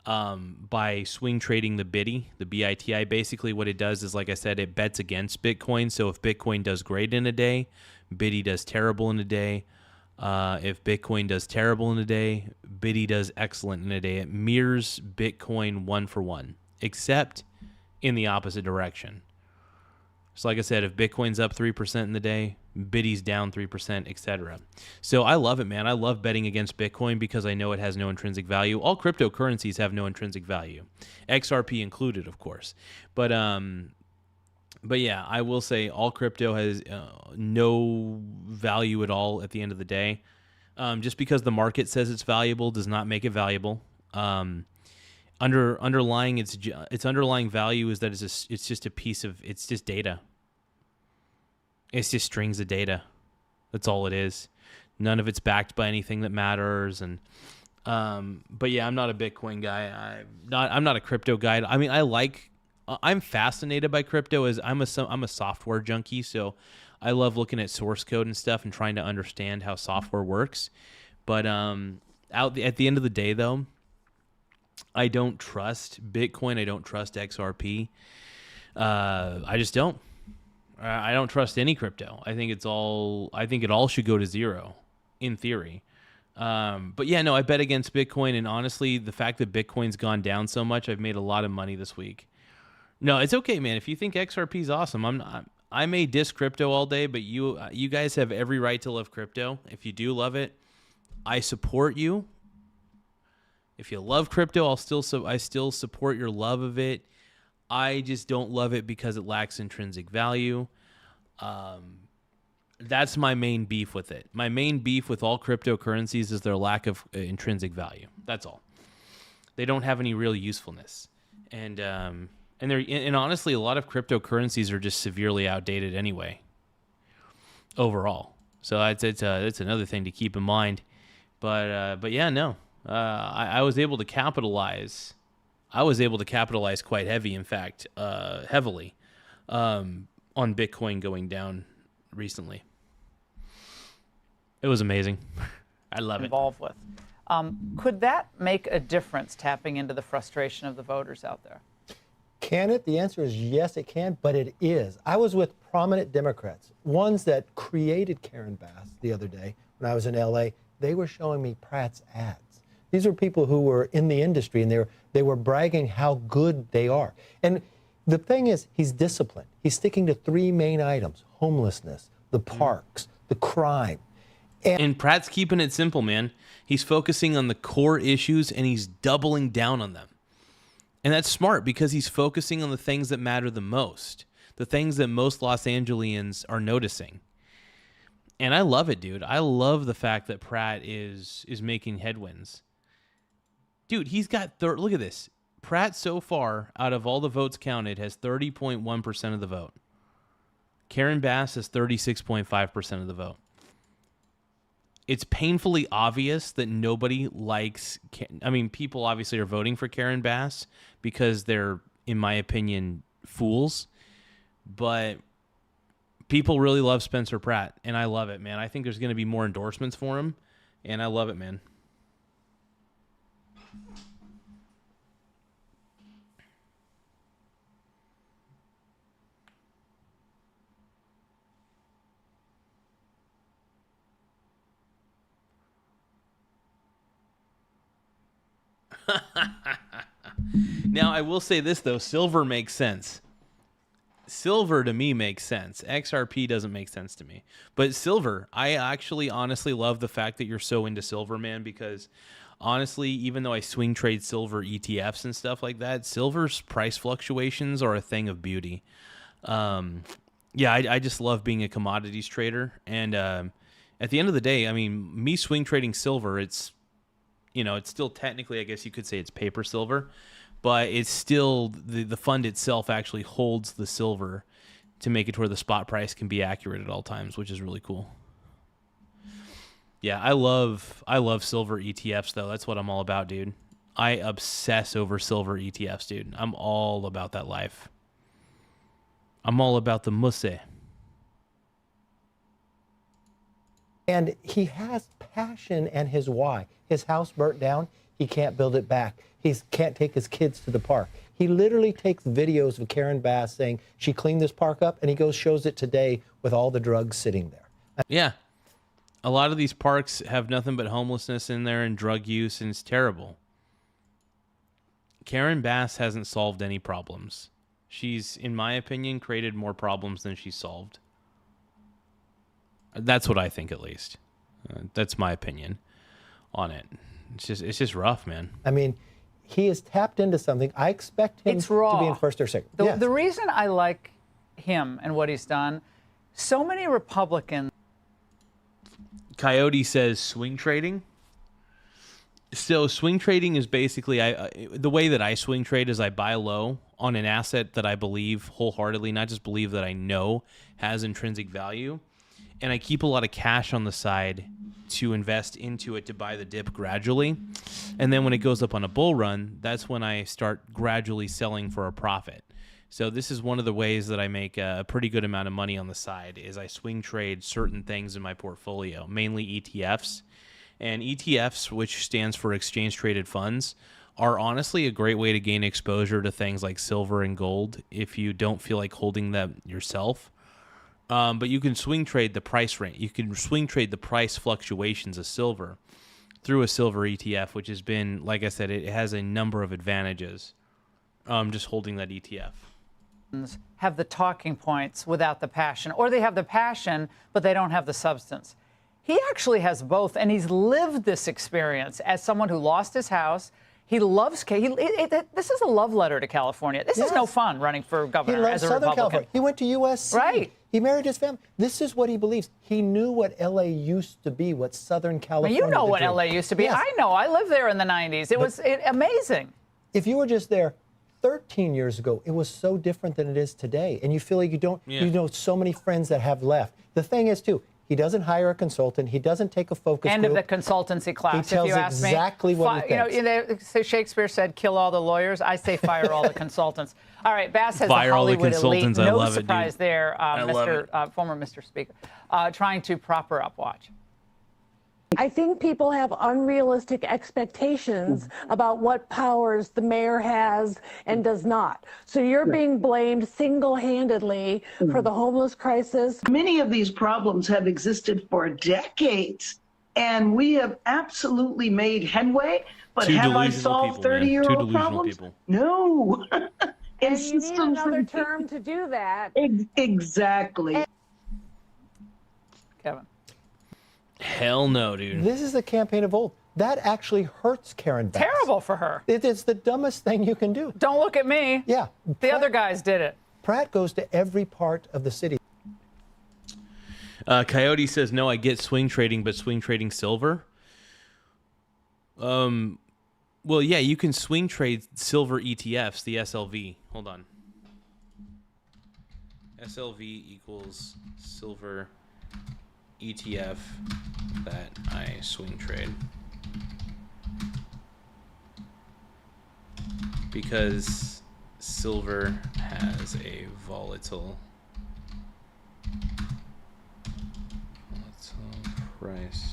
by swing trading the BITI. Basically what it does is, like I said, it bets against Bitcoin. So if Bitcoin does great in a day, BITI does terrible in a day. If Bitcoin does terrible in a day, BITI does excellent in a day. It mirrors Bitcoin 1-for-1, except in the opposite direction. So like I said, if Bitcoin's up 3% in the day, BITI's down 3%, etc. So I love it, man. I love betting against Bitcoin because I know it has no intrinsic value. All cryptocurrencies have no intrinsic value, XRP included, of course. But yeah, I will say all crypto has no value at all at the end of the day. Just because the market says it's valuable does not make it valuable. Underlying its underlying value is that it's just a piece of, it's just data. It's just strings of data. That's all it is. None of it's backed by anything that matters. And but yeah, I'm not a Bitcoin guy. I'm not a crypto guy. I mean, I'm fascinated by crypto as I'm a software junkie, so I love looking at source code and stuff and trying to understand how software works. But at the end of the day, though, I don't trust Bitcoin. I don't trust XRP. I just don't. I don't trust any crypto. I think it all should go to zero, in theory. But yeah, no, I bet against Bitcoin, and honestly, the fact that Bitcoin's gone down so much, I've made a lot of money this week. No, it's okay, man. If you think XRP is awesome, I may diss crypto all day, but you guys have every right to love crypto. If you do love it, I support you. If you love crypto, I still support your love of it. I just don't love it because it lacks intrinsic value. That's my main beef with it. My main beef with all cryptocurrencies is their lack of intrinsic value. That's all. They don't have any real usefulness, and honestly, a lot of cryptocurrencies are just severely outdated anyway. Overall, so it's another thing to keep in mind. But yeah, no. I was able to capitalize. I was able to capitalize quite heavily, on Bitcoin going down recently. It was amazing. I love it. Involved with. Could that make a difference, tapping into the frustration of the voters out there? Can it? The answer is yes, it can, but it is. I was with prominent Democrats, ones that created Karen Bass the other day when I was in LA. They were showing me Pratt's ads. These are people who were in the industry, and they were bragging how good they are. And the thing is, he's disciplined. He's sticking to three main items: homelessness, the parks, the crime. And Pratt's keeping it simple, man. He's focusing on the core issues, and he's doubling down on them. And that's smart because he's focusing on the things that matter the most, the things that most Los Angeles are noticing. And I love it, dude. I love the fact that Pratt is making headwinds. Dude, he's got look at this. Pratt so far, out of all the votes counted, has 30.1% of the vote. Karen Bass has 36.5% of the vote. It's painfully obvious that nobody likes... people obviously are voting for Karen Bass because they're, in my opinion, fools. But people really love Spencer Pratt, and I love it, man. I think there's going to be more endorsements for him, and I love it, man. Now, I will say this, though. Silver makes sense. Silver, to me, makes sense. XRP doesn't make sense to me. But silver, I actually honestly love the fact that you're so into silver, man, because honestly, even though I swing trade silver ETFs and stuff like that, silver's price fluctuations are a thing of beauty. Yeah, I just love being a commodities trader. And at the end of the day, I mean, me swing trading silver, it's still technically, I guess you could say it's paper silver, but it's still the fund itself actually holds the silver to make it to where the spot price can be accurate at all times, which is really cool. Yeah, I love silver ETFs though. That's what I'm all about, dude. I obsess over silver ETFs, dude. I'm all about that life. I'm all about the musse. And he has passion and his why. His house burnt down. He can't build it back. He can't take his kids to the park. He literally takes videos of Karen Bass saying she cleaned this park up, and he goes shows it today with all the drugs sitting there. Yeah. A lot of these parks have nothing but homelessness in there and drug use, and it's terrible. Karen Bass hasn't solved any problems. She's, in my opinion, created more problems than she's solved. That's what I think, at least. That's my opinion on it. It's just rough, man. I mean, he has tapped into something. I expect him It's raw. to be in first or second. The reason I like him and what he's done, so many Republicans. Coyote says swing trading. So swing trading is basically the way that I swing trade is I buy low on an asset that I believe wholeheartedly, not just believe that I know has intrinsic value, and I keep a lot of cash on the side to invest into it to buy the dip gradually. And then when it goes up on a bull run, that's when I start gradually selling for a profit. So this is one of the ways that I make a pretty good amount of money on the side is I swing trade certain things in my portfolio, mainly ETFs. And ETFs, which stands for exchange traded funds, are honestly a great way to gain exposure to things like silver and gold if you don't feel like holding them yourself. But you can swing trade the price rate. You can swing trade the price fluctuations of silver through a silver ETF, which has been, like I said, it has a number of advantages just holding that ETF. Have the talking points without the passion, or they have the passion, but they don't have the substance. He actually has both, and he's lived this experience as someone who lost his house. He loves this is a love letter to California. This is no fun running for governor He loves as a Southern Republican. California. He went to USC. Right. He married his family. This is what he believes. He knew what LA used to be, what Southern California. Well, you know the what dream. LA used to be. Yes. I know. I lived there in the 90s. It was amazing. If you were just there 13 years ago, it was so different than it is today. And you feel like you know so many friends that have left. The thing is, too, he doesn't hire a consultant. He doesn't take a focus End group. of the consultancy class, He tells if you ask me. exactly what he thinks. You know, so Shakespeare said, kill all the lawyers. I say fire all the consultants. All right, Bass has Fire the all the Hollywood elite. consultants. I No love it, dude. surprise there, I love it. former Mr. Speaker, trying to prop her up. Watch. I think people have unrealistic expectations about what powers the mayor has and does not. So you're being blamed single-handedly for the homeless crisis. Many of these problems have existed for decades, and we have absolutely made headway. But have I solved 30-year-old problems? No. And you need another term to do that. Exactly. Kevin. Hell no, dude. This is the campaign of old. That actually hurts Karen Bass. Terrible for her. It's the dumbest thing you can do. Don't look at me. Yeah. The other guys did it. Pratt goes to every part of the city. Coyote says, no, I get swing trading, but swing trading silver? Well, yeah, you can swing trade silver ETFs, the SLV. Hold on. SLV equals silver ETF that I swing trade. Because silver has a volatile price.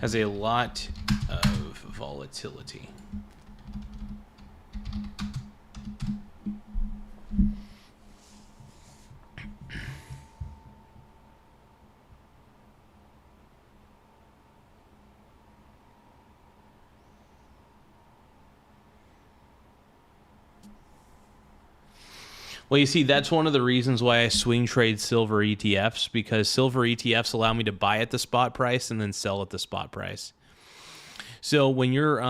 Has a lot of volatility. Well, you see, that's one of the reasons why I swing trade silver ETFs, because silver ETFs allow me to buy at the spot price and then sell at the spot price. So when you're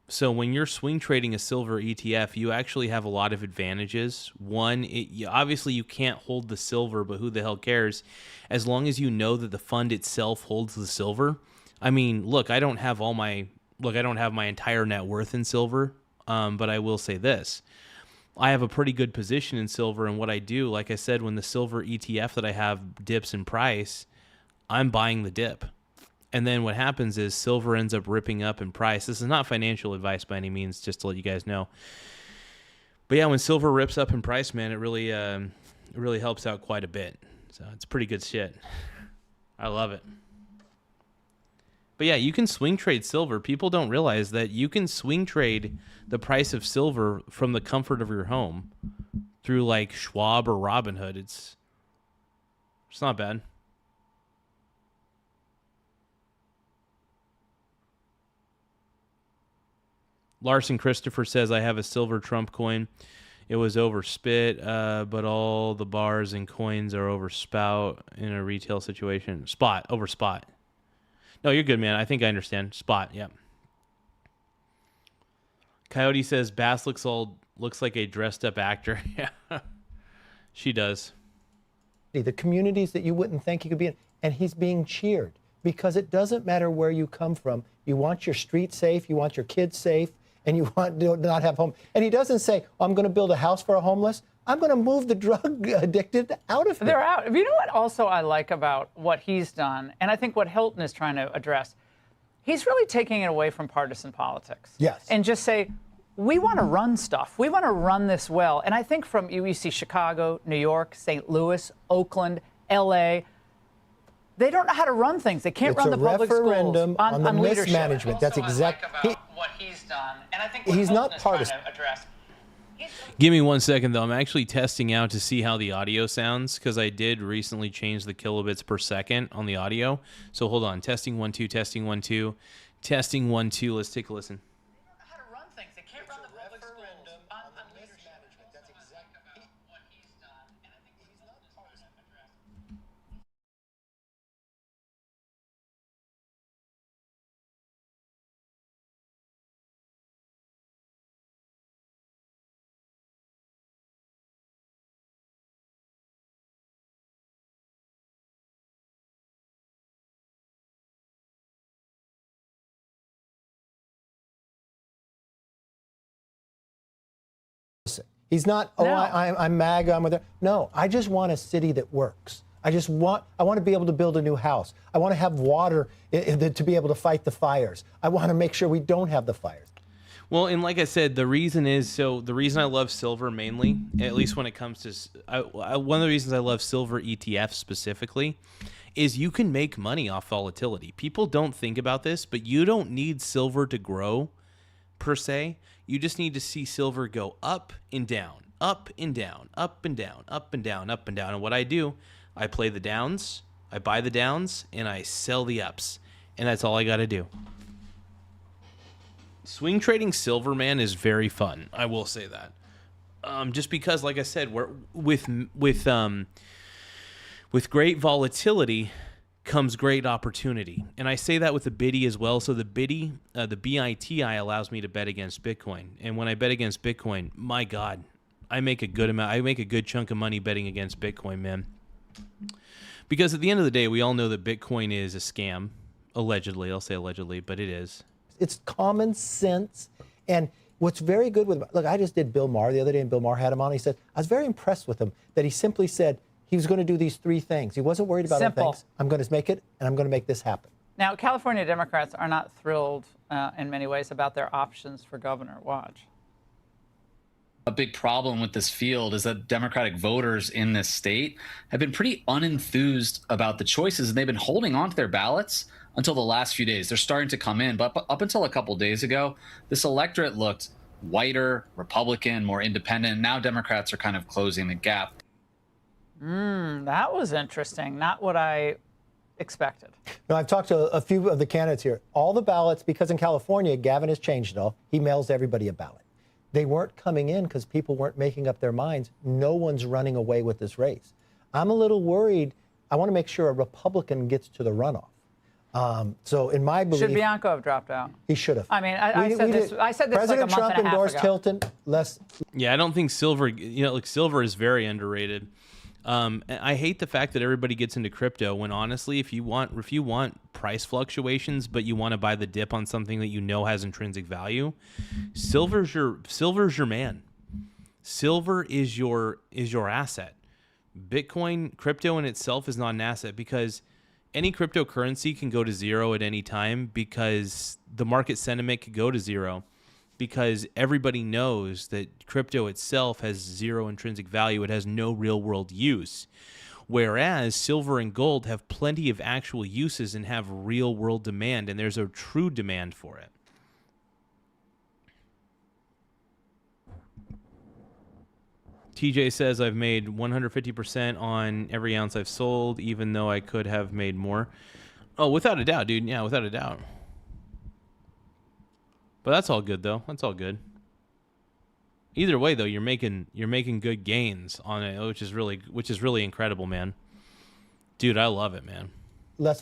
swing trading a silver ETF, you actually have a lot of advantages. One, obviously you can't hold the silver, but who the hell cares? As long as you know that the fund itself holds the silver. I mean, look, I don't have my entire net worth in silver, but I will say this. I have a pretty good position in silver, and what I do, like I said, when the silver ETF that I have dips in price, I'm buying the dip. And then what happens is silver ends up ripping up in price. This is not financial advice by any means, just to let you guys know. But yeah, when silver rips up in price, man, it really helps out quite a bit. So it's pretty good shit. I love it. But yeah, you can swing trade silver. People don't realize that you can swing trade the price of silver from the comfort of your home through like Schwab or Robinhood. It's not bad. Larson Christopher says, I have a silver Trump coin. It was overspit, but all the bars and coins are over spout in a retail situation. Over spot. No, you're good, man. I think I understand. Spot, yeah. Coyote says, Bass looks like a dressed up actor. Yeah, she does. The communities that you wouldn't think he could be in, and he's being cheered because it doesn't matter where you come from. You want your street safe, you want your kids safe, and you want to not have home. And he doesn't say, I'm going to build a house for a homeless. I'm going to move the drug addicted out of here. They're out. You know what also I like about what he's done, and I think what Hilton is trying to address, he's really taking it away from partisan politics. Yes. And just say, we want to run stuff. We want to run this well. And I think from, you see Chicago, New York, St. Louis, Oakland, L.A., they don't know how to run things. They can't run the public schools on the leadership. mismanagement. That's exactly what he's done, and I think he's not partisan. Give me 1 second, though. I'm actually testing out to see how the audio sounds because I did recently change the kilobits per second on the audio. So hold on. Testing 1 2, testing 1 2, testing 1 2. Let's take a listen. He's not, I'm MAGA, I'm with her. No, I just want a city that works. I want to be able to build a new house. I want to have water to be able to fight the fires. I want to make sure we don't have the fires. Well, and like I said, the reason I love silver mainly, at least when it comes to, one of the reasons I love silver ETFs specifically, is you can make money off volatility. People don't think about this, but you don't need silver to grow per se. You just need to see silver go up and down, up and down, up and down, up and down, up and down. And what I do, I play the downs, I buy the downs, and I sell the ups. And that's all I got to do. Swing trading silver, man, is very fun. I will say that. Just because, like I said, with great volatility comes great opportunity. And I say that with the BITI as well. So the BITI, the BITI allows me to bet against Bitcoin. And when I bet against Bitcoin, my God, I make a good amount. I make a good chunk of money betting against Bitcoin, man. Because at the end of the day, we all know that Bitcoin is a scam. Allegedly. I'll say allegedly, but it is. It's common sense. And what's very good with, look, I just did Bill Maher the other day, and Bill Maher had him on. He said, I was very impressed with him that he simply said, he was going to do these 3 things. He wasn't worried about other things. I'm going to make it, and I'm going to make this happen. Now, California Democrats are not thrilled in many ways about their options for governor. Watch. A big problem with this field is that Democratic voters in this state have been pretty unenthused about the choices, and they've been holding on to their ballots until the last few days. They're starting to come in, but up until a couple days ago, this electorate looked whiter, Republican, more independent. Now Democrats are kind of closing the gap. That was interesting. Not what I expected. No, I've talked to a few of the candidates here. All the ballots, because in California, Gavin has changed it all. He mails everybody a ballot. They weren't coming in because people weren't making up their minds. No one's running away with this race. I'm a little worried. I want to make sure a Republican gets to the runoff. So in my belief, Should Bianco have dropped out? He should have. I mean, I said this President like a month Trump and a half endorsed ago. Hilton. Yeah, I don't think silver. Silver is very underrated. And I hate the fact that everybody gets into crypto when honestly, if you want price fluctuations, but you want to buy the dip on something that you know has intrinsic value, silver's your man. Silver is your asset. Bitcoin, crypto in itself is not an asset because any cryptocurrency can go to zero at any time because the market sentiment could go to zero because everybody knows that crypto itself has zero intrinsic value. It has no real world use. Whereas silver and gold have plenty of actual uses and have real world demand, and there's a true demand for it. TJ says I've made 150% on every ounce I've sold, even though I could have made more. Oh, without a doubt, dude. Yeah, without a doubt. But that's all good, though. That's all good. Either way, though, you're making good gains on it, which is really incredible, man. Dude, I love it, man.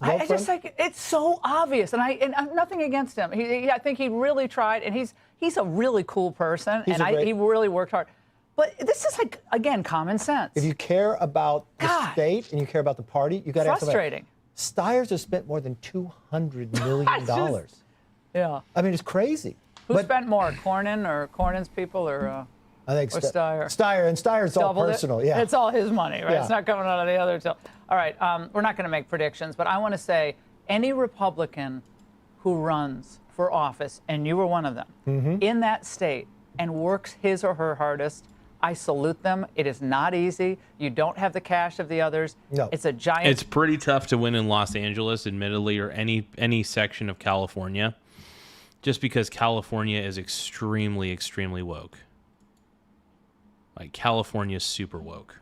I just like it's so obvious, and I'm nothing against him. I think he really tried, and he's a really cool person, he really worked hard. But this is like again common sense. If you care about the state and you care about the party, you got to. Frustrating. Stiers has spent more than $200 million. Yeah. I mean, it's crazy. Who spent more, Cornyn's people, or I think Steyer? Steyer's all personal. Yeah. It's all his money, right? Yeah. It's not coming out of the other. All right. We're not going to make predictions, but I want to say any Republican who runs for office, and you were one of them, in that state and works his or her hardest, I salute them. It is not easy. You don't have the cash of the others. No. It's a giant. It's pretty tough to win in Los Angeles, admittedly, or any section of California, just because California is extremely, extremely woke. Like, California is super woke.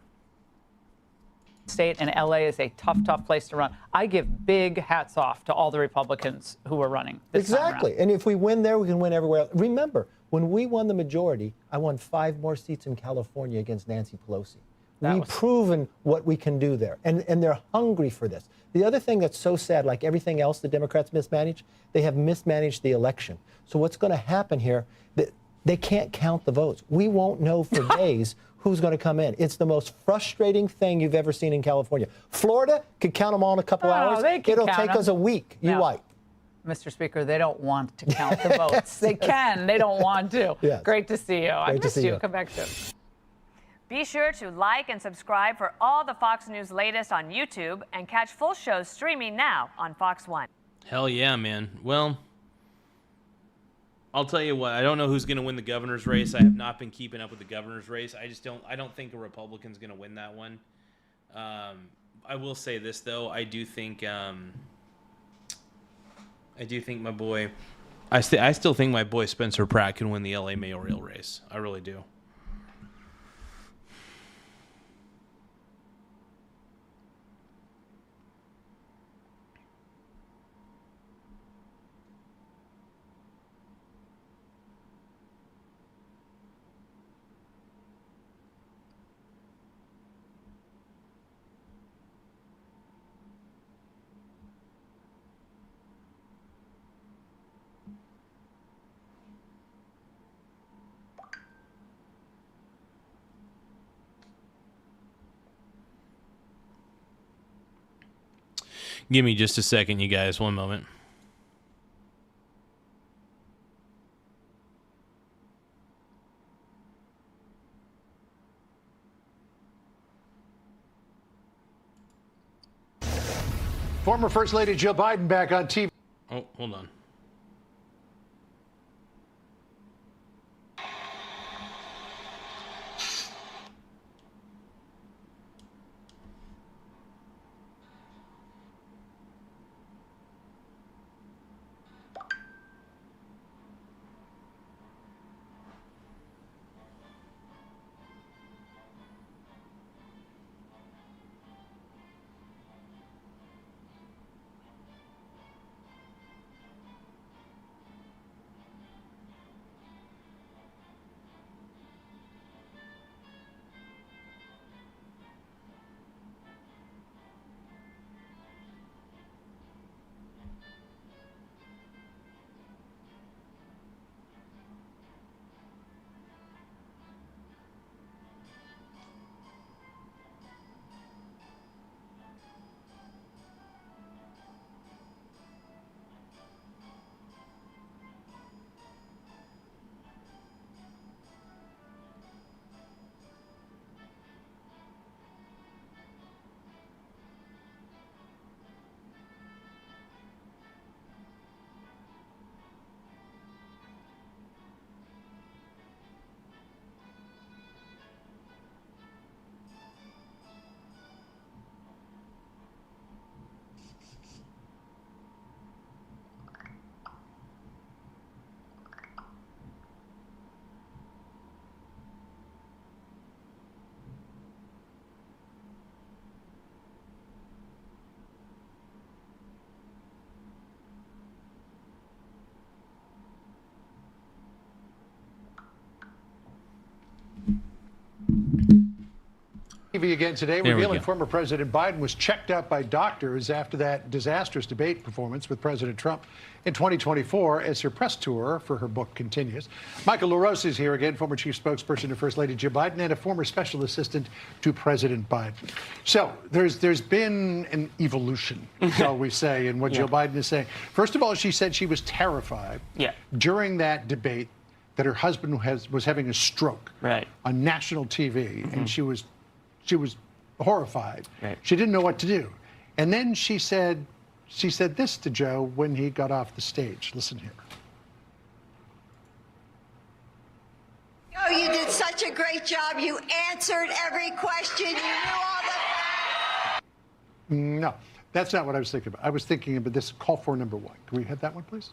State, and LA is a tough place to run. I give big hats off to all the Republicans who are running this time Exactly. around. And if we win there, we can win everywhere else. Remember, when we won the majority, I won 5 more seats in California against Nancy Pelosi. We've proven what we can do there, and they're hungry for this. The other thing that's so sad, like everything else the Democrats mismanaged, they have mismanaged the election. So what's going to happen here, they can't count the votes. We won't know for days who's going to come in. It's the most frustrating thing you've ever seen in California. Florida could count them all in a couple hours. It'll take us a week. You white. Mr. Speaker, they don't want to count the votes. They can. They don't want to. Yes. Great to see you. I Great to missed see you. you. Come back soon. Be sure to like and subscribe for all the Fox News latest on YouTube and catch full shows streaming now on Fox One. Hell yeah, man. Well, I'll tell you what. I don't know who's going to win the governor's race. I have not been keeping up with the governor's race. I don't think a Republican's going to win that one. I will say this though. I do think my boy. I still think my boy Spencer Pratt can win the LA mayoral race. I really do. Give me just a second, you guys. One moment. Former First Lady Jill Biden back on TV. Oh, hold on. TV again today, revealing former President Biden was checked out by doctors after that disastrous debate performance with President Trump in 2024 as her press tour for her book continues. Michael LaRosa is here again, former chief spokesperson to First Lady Jill Biden and a former special assistant to President Biden. So there's been an evolution, shall we say, in what Jill Biden is saying. First of all, she said she was terrified during that debate that her husband was having a stroke on national TV, and she was horrified. She didn't know what to do. And then she said this to Joe when he got off the stage. Listen here. Oh, you did such a great job. You answered every question. You knew all the... No, that's not what I was thinking about. I was thinking about this call for number one. Can we have that one, please?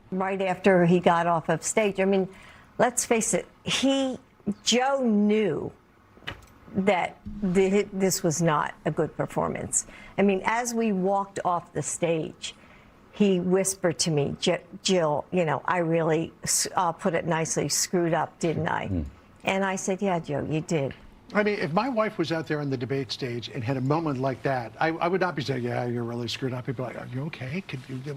Right after he got off of stage. I mean, let's face it, Joe knew that this was not a good performance. I mean, as we walked off the stage, he whispered to me, Jill, you know, I really, I'll put it nicely, screwed up, didn't I? And I said, yeah, Joe, you did. I mean, if my wife was out there on the debate stage and had a moment like that, I would not be saying, yeah, you're really screwed up. People are like, are you okay?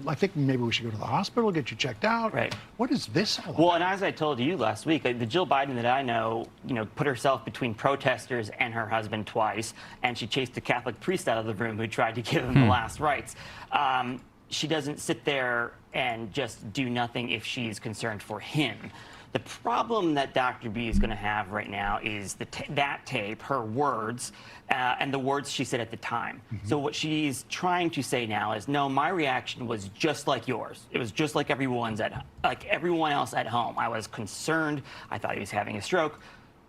I think maybe we should go to the hospital, get you checked out. Right. What is this all about? Well, and as I told you last week, the Jill Biden that I know, put herself between protesters and her husband twice, and she chased a Catholic priest out of the room who tried to give him the last rites. She doesn't sit there and just do nothing if she's concerned for him. The problem that Dr. B is going to have right now is that tape, her words, and the words she said at the time. So what she's trying to say now is, no, my reaction was just like yours. It was just like everyone else at home. I was concerned. I thought he was having a stroke.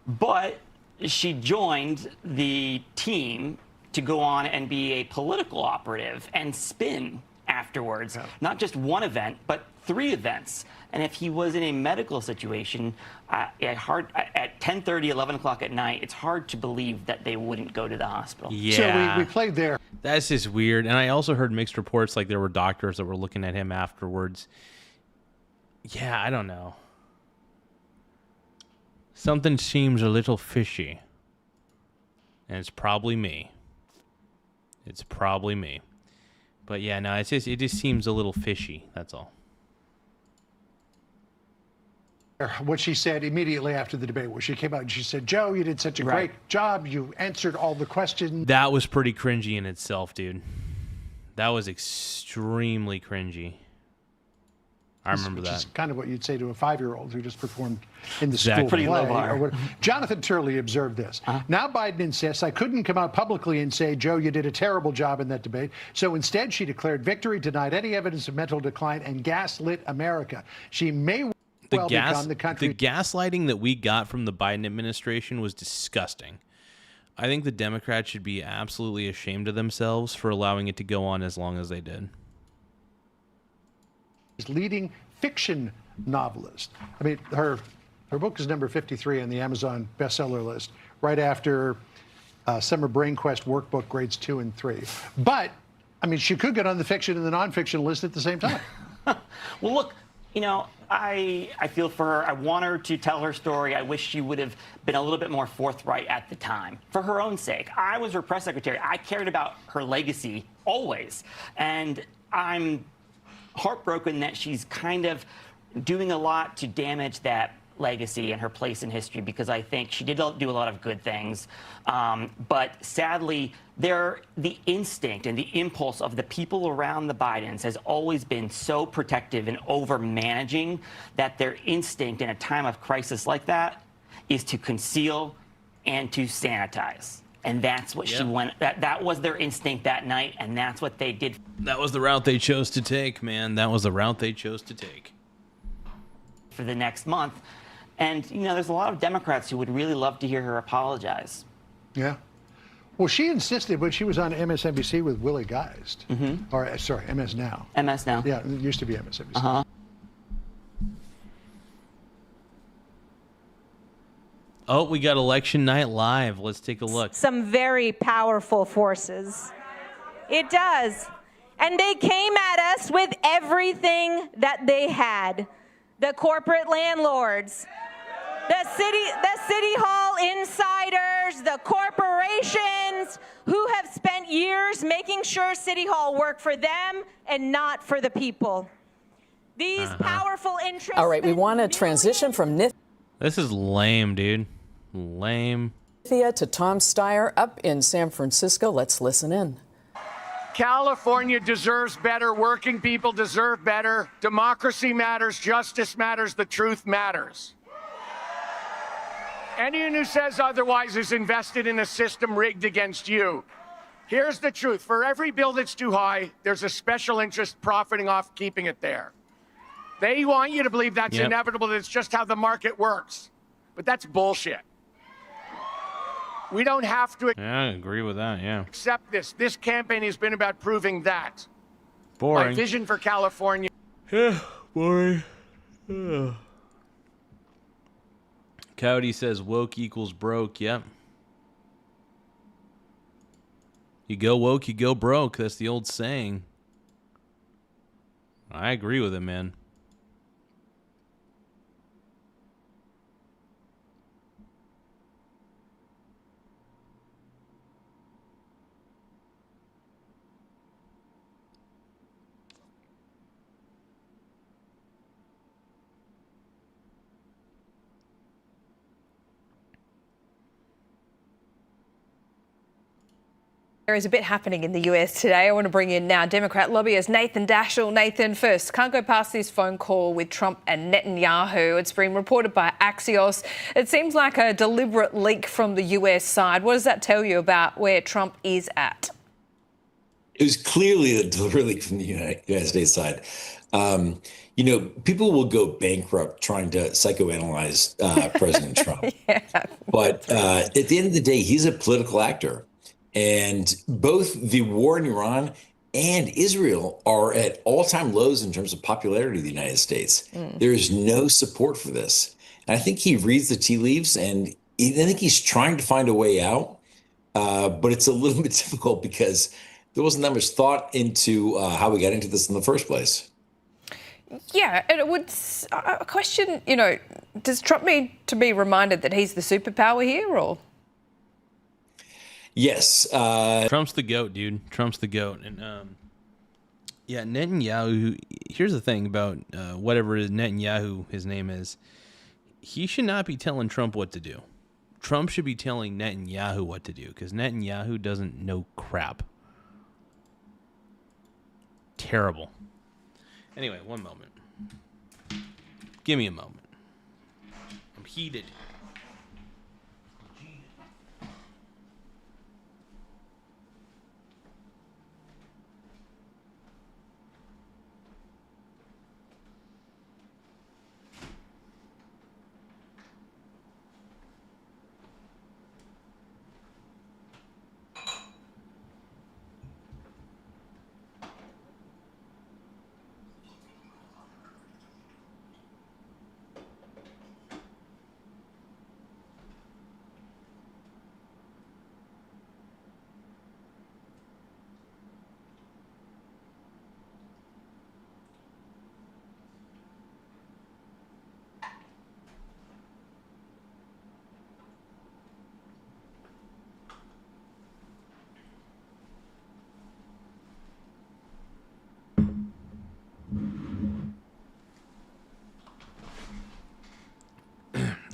But she joined the team to go on and be a political operative and spin afterwards. Not just one event, but 3 events. And if he was in a medical situation at 10:30, 11 o'clock at night, it's hard to believe that they wouldn't go to the hospital. Yeah. So we played there. That's just weird. And I also heard mixed reports, like there were doctors that were looking at him afterwards. Yeah, I don't know. Something seems a little fishy. And it's probably me. It's probably me. But yeah, no, it just seems a little fishy. That's all. What she said immediately after the debate, where she came out and she said, Joe, you did such a great job. You answered all the questions. That was pretty cringy in itself, dude. That was extremely cringy. I remember that. Which is kind of what you'd say to a 5-year-old who just performed in the school play. Low bar. Jonathan Turley observed this. Now Biden insists, I couldn't come out publicly and say, Joe, you did a terrible job in that debate. So instead, she declared victory, denied any evidence of mental decline, and gaslit America. She may become the country. The gaslighting that we got from the Biden administration was disgusting. I think the Democrats should be absolutely ashamed of themselves for allowing it to go on as long as they did. Leading fiction novelist. I mean, her book is number 53 on the Amazon bestseller list, right after Summer Brain Quest workbook grades 2 and 3. But, I mean, she could get on the fiction and the nonfiction list at the same time. Well, look, I feel for her. I want her to tell her story. I wish she would have been a little bit more forthright at the time. For her own sake. I was her press secretary. I cared about her legacy always. And I'm heartbroken that she's kind of doing a lot to damage that legacy and her place in history, because I think she did do a lot of good things. But sadly, the instinct and the impulse of the people around the Bidens has always been so protective and over-managing that their instinct in a time of crisis like that is to conceal and to sanitize. And that's what she went. That was their instinct that night, and that's what they did. That was the route they chose to take, man. That was the route they chose to take. For the next month. And, there's a lot of Democrats who would really love to hear her apologize. Yeah. Well, she insisted when she was on MSNBC with Willie Geist. Or, sorry, MS Now. MS Now. Yeah, it used to be MSNBC. Oh, we got Election Night Live. Let's take a look. Some very powerful forces. It does. And they came at us with everything that they had. The corporate landlords, The city hall insiders, the corporations who have spent years making sure City Hall worked for them and not for the people. These powerful interests. All right, we want to transition from This is lame, dude. Lame. Nithya to Tom Steyer up in San Francisco. Let's listen in. California deserves better. Working people deserve better. Democracy matters. Justice matters. The truth matters. Anyone who says otherwise is invested in a system rigged against you. Here's the truth. For every bill that's too high, there's a special interest profiting off keeping it there. They want you to believe that's inevitable, that it's just how the market works. But that's bullshit. We don't have to I agree with that, yeah. accept this. This campaign has been about proving that. Boring. My vision for California. Yeah, boring. Ugh. Cowdy says woke equals broke. Yep. You go woke, you go broke. That's the old saying. I agree with it, man. There is a bit happening in the US today. I want to bring in now Democrat lobbyist Nathan Daschle. Nathan, first, can't go past this phone call with Trump and Netanyahu. It's been reported by Axios. It seems like a deliberate leak from the US side. What does that tell you about where Trump is at? It was clearly a deliberate leak from the United States side. You know, people will go bankrupt trying to psychoanalyze President Trump. But at the end of the day, he's a political actor. And both the war in Iran and Israel are at all-time lows in terms of popularity of the United States. There is no support for this. And I think he reads the tea leaves, and I think he's trying to find a way out. But it's a little bit difficult because there wasn't that much thought into how we got into this in the first place. Yeah, and it would question, you know, does Trump need to be reminded that he's the superpower here, or? Yes. Trump's the GOAT, dude. Trump's the GOAT. And yeah, Netanyahu, here's the thing about whatever Netanyahu, his name is, he should not be telling Trump what to do. Trump should be telling Netanyahu what to do because Netanyahu doesn't know crap. Terrible. Anyway, one moment. Give me a moment. I'm heated.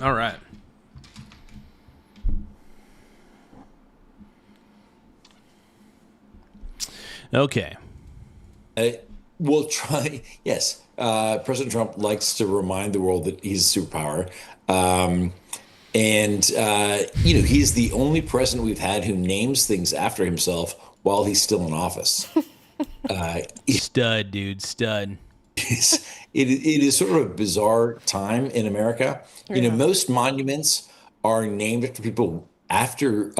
All right. Okay. We'll try. Yes. President Trump likes to remind the world that he's a superpower. And, you know, he's the only president we've had who names things after himself while he's still in office. Stud, dude. Stud. It is sort of a bizarre time in America. You know, most monuments are named after people after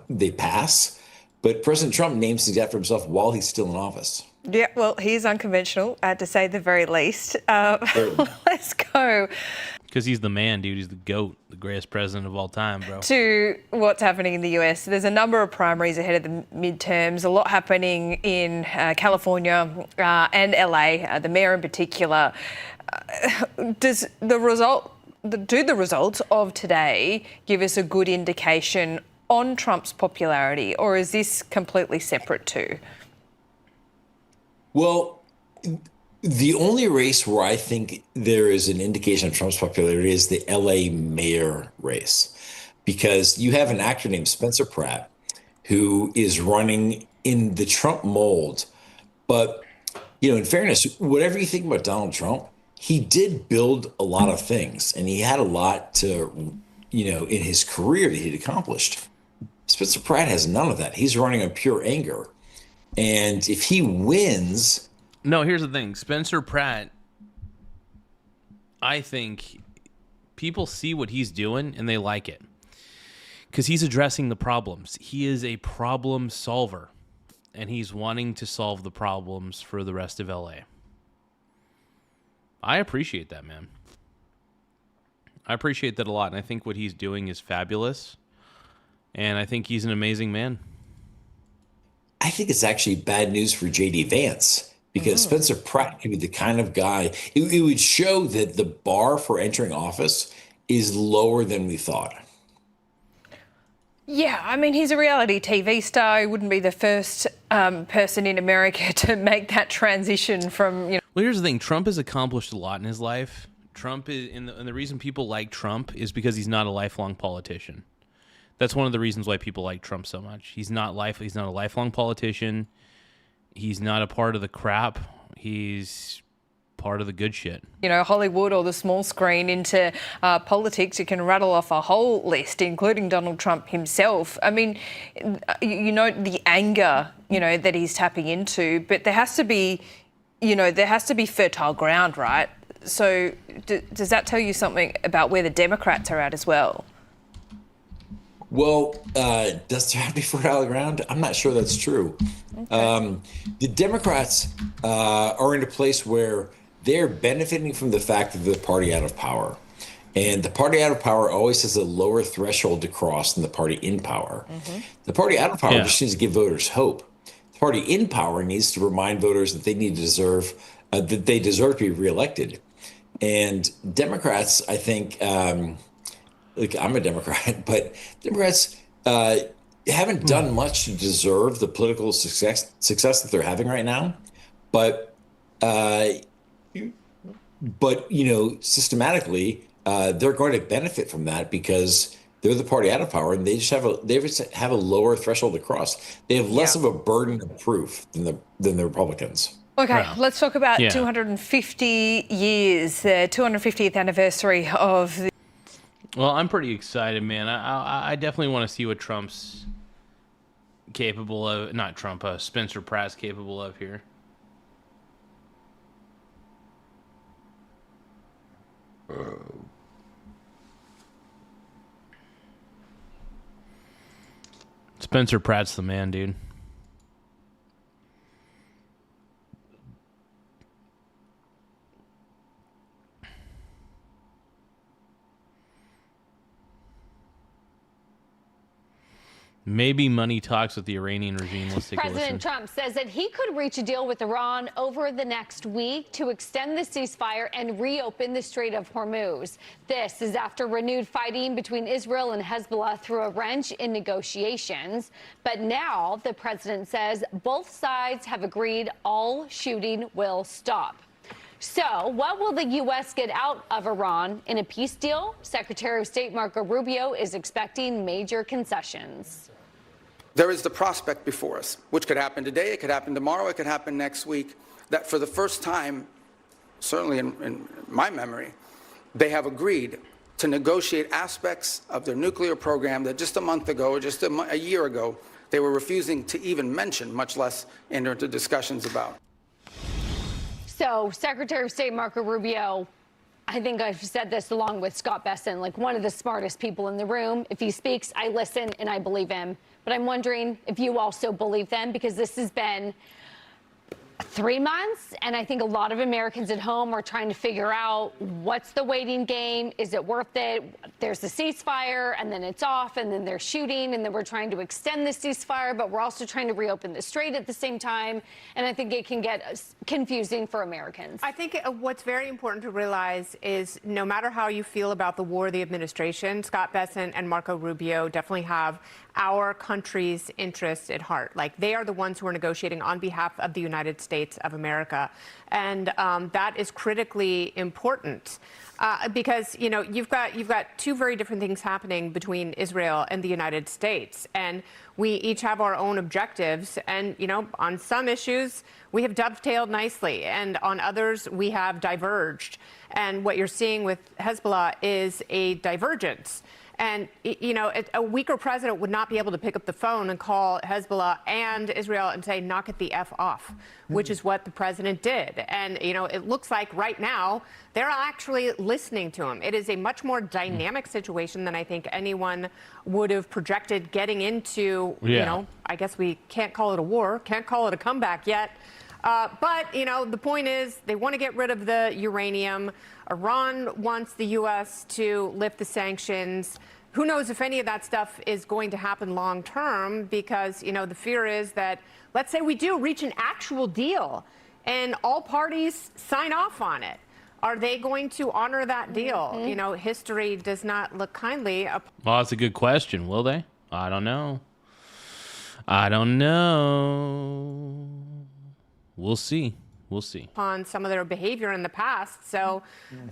they pass, but President Trump names things after himself while he's still in office. Yeah, well, he's unconventional, to say the very least. Let's go because he's the man, dude. He's the GOAT, the greatest president of all time, bro. To what's happening in the US. There's a number of primaries ahead of the midterms, a lot happening in California and LA, the mayor in particular. Does the result do the results of today give us a good indication on Trump's popularity, or is this completely separate too? Well, the only race where I think there is an indication of Trump's popularity is the LA mayor race, because you have an actor named Spencer Pratt who is running in the Trump mold. But, in fairness, whatever you think about Donald Trump, he did build a lot of things, and he had a lot to, in his career that he'd accomplished. Spencer Pratt has none of that. He's running on pure anger. And if he wins... No, here's the thing. Spencer Pratt, I think people see what he's doing and they like it. Because he's addressing the problems. He is a problem solver. And he's wanting to solve the problems for the rest of LA. I appreciate that, man. I appreciate that a lot. And I think what he's doing is fabulous. And I think he's an amazing man. I think it's actually bad news for J.D. Vance, because Spencer Pratt can be the kind of guy, it would show that the bar for entering office is lower than we thought. Yeah, I mean, he's a reality TV star. He wouldn't be the first person in America to make that transition from, Well, here's the thing. Trump has accomplished a lot in his life. Trump is, and the reason people like Trump is because he's not a lifelong politician. That's one of the reasons why people like Trump so much. He's not a lifelong politician. He's not a part of the crap. He's part of the good shit. Hollywood or the small screen into politics, you can rattle off a whole list, including Donald Trump himself. I mean, the anger, that he's tapping into, but there has to be fertile ground, right? So does that tell you something about where the Democrats are at as well? Well, does there have to be fertile ground? I'm not sure that's true. Okay. The Democrats are in a place where they're benefiting from the fact that they're the party out of power. And the party out of power always has a lower threshold to cross than the party in power. The party out of power just needs to give voters hope. The party in power needs to remind voters that they deserve to be reelected. And Democrats, I think, look, I'm a Democrat, but Democrats haven't done much to deserve the political success that they're having right now. But systematically, they're going to benefit from that because they're the party out of power, and they just have a lower threshold to cross. They have less of a burden of proof than the Republicans. Okay, let's talk about 250 years, the 250th anniversary of the... Well, I'm pretty excited, man. I definitely want to see what Trump's capable of. Not Trump, Spencer Pratt's capable of here. Spencer Pratt's the man, dude. Maybe money talks with the Iranian regime. Let's take a listen. President Trump says that he could reach a deal with Iran over the next week to extend the ceasefire and reopen the Strait of Hormuz. This is after renewed fighting between Israel and Hezbollah threw a wrench in negotiations. But now the president says both sides have agreed all shooting will stop. So what will the U.S. get out of Iran in a peace deal? Secretary of State Marco Rubio is expecting major concessions. There is the prospect before us, which could happen today, it could happen tomorrow, it could happen next week, that for the first time, certainly in my memory, they have agreed to negotiate aspects of their nuclear program that just a month ago or just a year ago, they were refusing to even mention, much less enter into discussions about. So Secretary of State Marco Rubio, I think I've said this along with Scott Besson, like one of the smartest people in the room. If he speaks, I listen and I believe him. But I'm wondering if you also believe them, because this has been 3 months, and I think a lot of Americans at home are trying to figure out what's the waiting game. Is it worth it? There's the ceasefire, and then it's off, and then they're shooting, and then we're trying to extend the ceasefire, but we're also trying to reopen the strait at the same time, and I think it can get confusing for Americans. I think what's very important to realize is no matter how you feel about the war, the administration, Scott Bessent and Marco Rubio definitely have our country's interests at heart. Like, they are the ones who are negotiating on behalf of the United States of America. And that is critically important because, you know, you've got two very different things happening between Israel and the United States. And we each have our own objectives. And, you know, on some issues, we have dovetailed nicely. And on others, we have diverged. And what you're seeing with Hezbollah is a divergence. And, you know, a weaker president would not be able to pick up the phone and call Hezbollah and Israel and say, knock it the F off, which is what the president did. And, you know, it looks like right now they're actually listening to him. It is a much more dynamic situation than I think anyone would have projected getting into. You know, I guess we can't call it a war, can't call it a comeback yet. But, you know, the point is they want to get rid of the uranium. Iran wants the U.S. to lift the sanctions. Who knows if any of that stuff is going to happen long term, because, you know, the fear is that, let's say we do reach an actual deal and all parties sign off on it. Are they going to honor that deal? You know, history does not look kindly. Well, that's a good question. Will they? I don't know. I don't know. We'll see. We'll see. On some of their behavior in the past. So,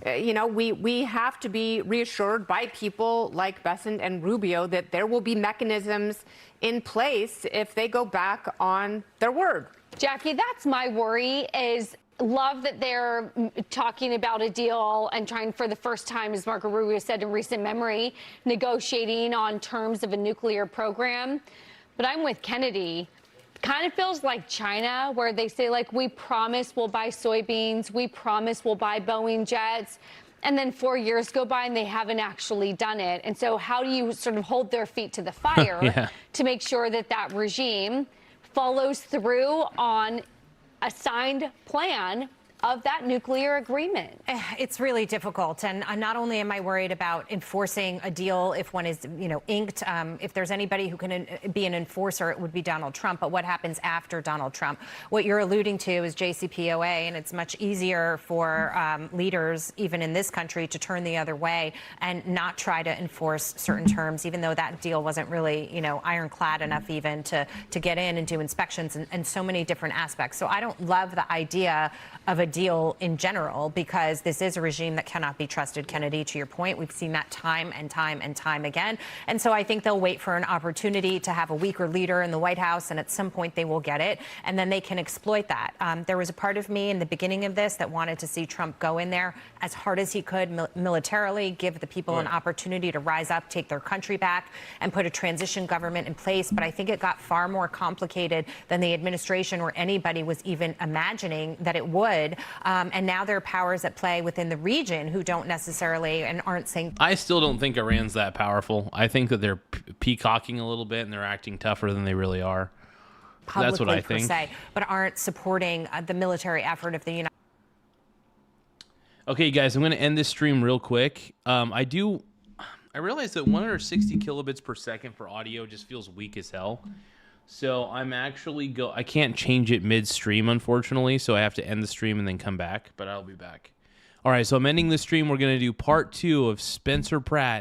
you know, we have to be reassured by people like Bessent and Rubio that there will be mechanisms in place if they go back on their word. Jackie, that's my worry, is love that they're talking about a deal and trying for the first time, as Marco Rubio said in recent memory, negotiating on terms of a nuclear program. But I'm with Kennedy. Kind of feels like China, where they say, like, we promise we'll buy soybeans, we promise we'll buy Boeing jets, and then 4 years go by and they haven't actually done it. And so how do you sort of hold their feet to the fire to make sure that that regime follows through on a signed plan of that nuclear agreement? It's really difficult. And not only am I worried about enforcing a deal if one is, you know, inked, if there's anybody who can be an enforcer, it would be Donald Trump. But what happens after Donald Trump? What you're alluding to is JCPOA, and it's much easier for leaders, even in this country, to turn the other way and not try to enforce certain terms, even though that deal wasn't really, you know, ironclad enough even to get in and do inspections and so many different aspects. So I don't love the idea of a deal in general, because this is a regime that cannot be trusted, Kennedy, to your point. We've seen that time and time and time again. And so I think they'll wait for an opportunity to have a weaker leader in the White House, and at some point they will get it, and then they can exploit that. There was a part of me in the beginning of this that wanted to see Trump go in there as hard as he could militarily, give the people an opportunity to rise up, take their country back, and put a transition government in place. But I think it got far more complicated than the administration or anybody was even imagining that it would. And now there are powers at play within the region who don't necessarily and aren't saying. I still don't think Iran's that powerful. I think that they're peacocking a little bit and they're acting tougher than they really are. That's what I think. Se, but aren't supporting the military effort of the United. Okay, guys, I'm going to end this stream real quick. I realize that 160 kilobits per second for audio just feels weak as hell. So I'm actually I can't change it mid-stream, unfortunately, so I have to end the stream and then come back, but I'll be back. All right, so I'm ending the stream. We're going to do part 2 of Spencer Pratt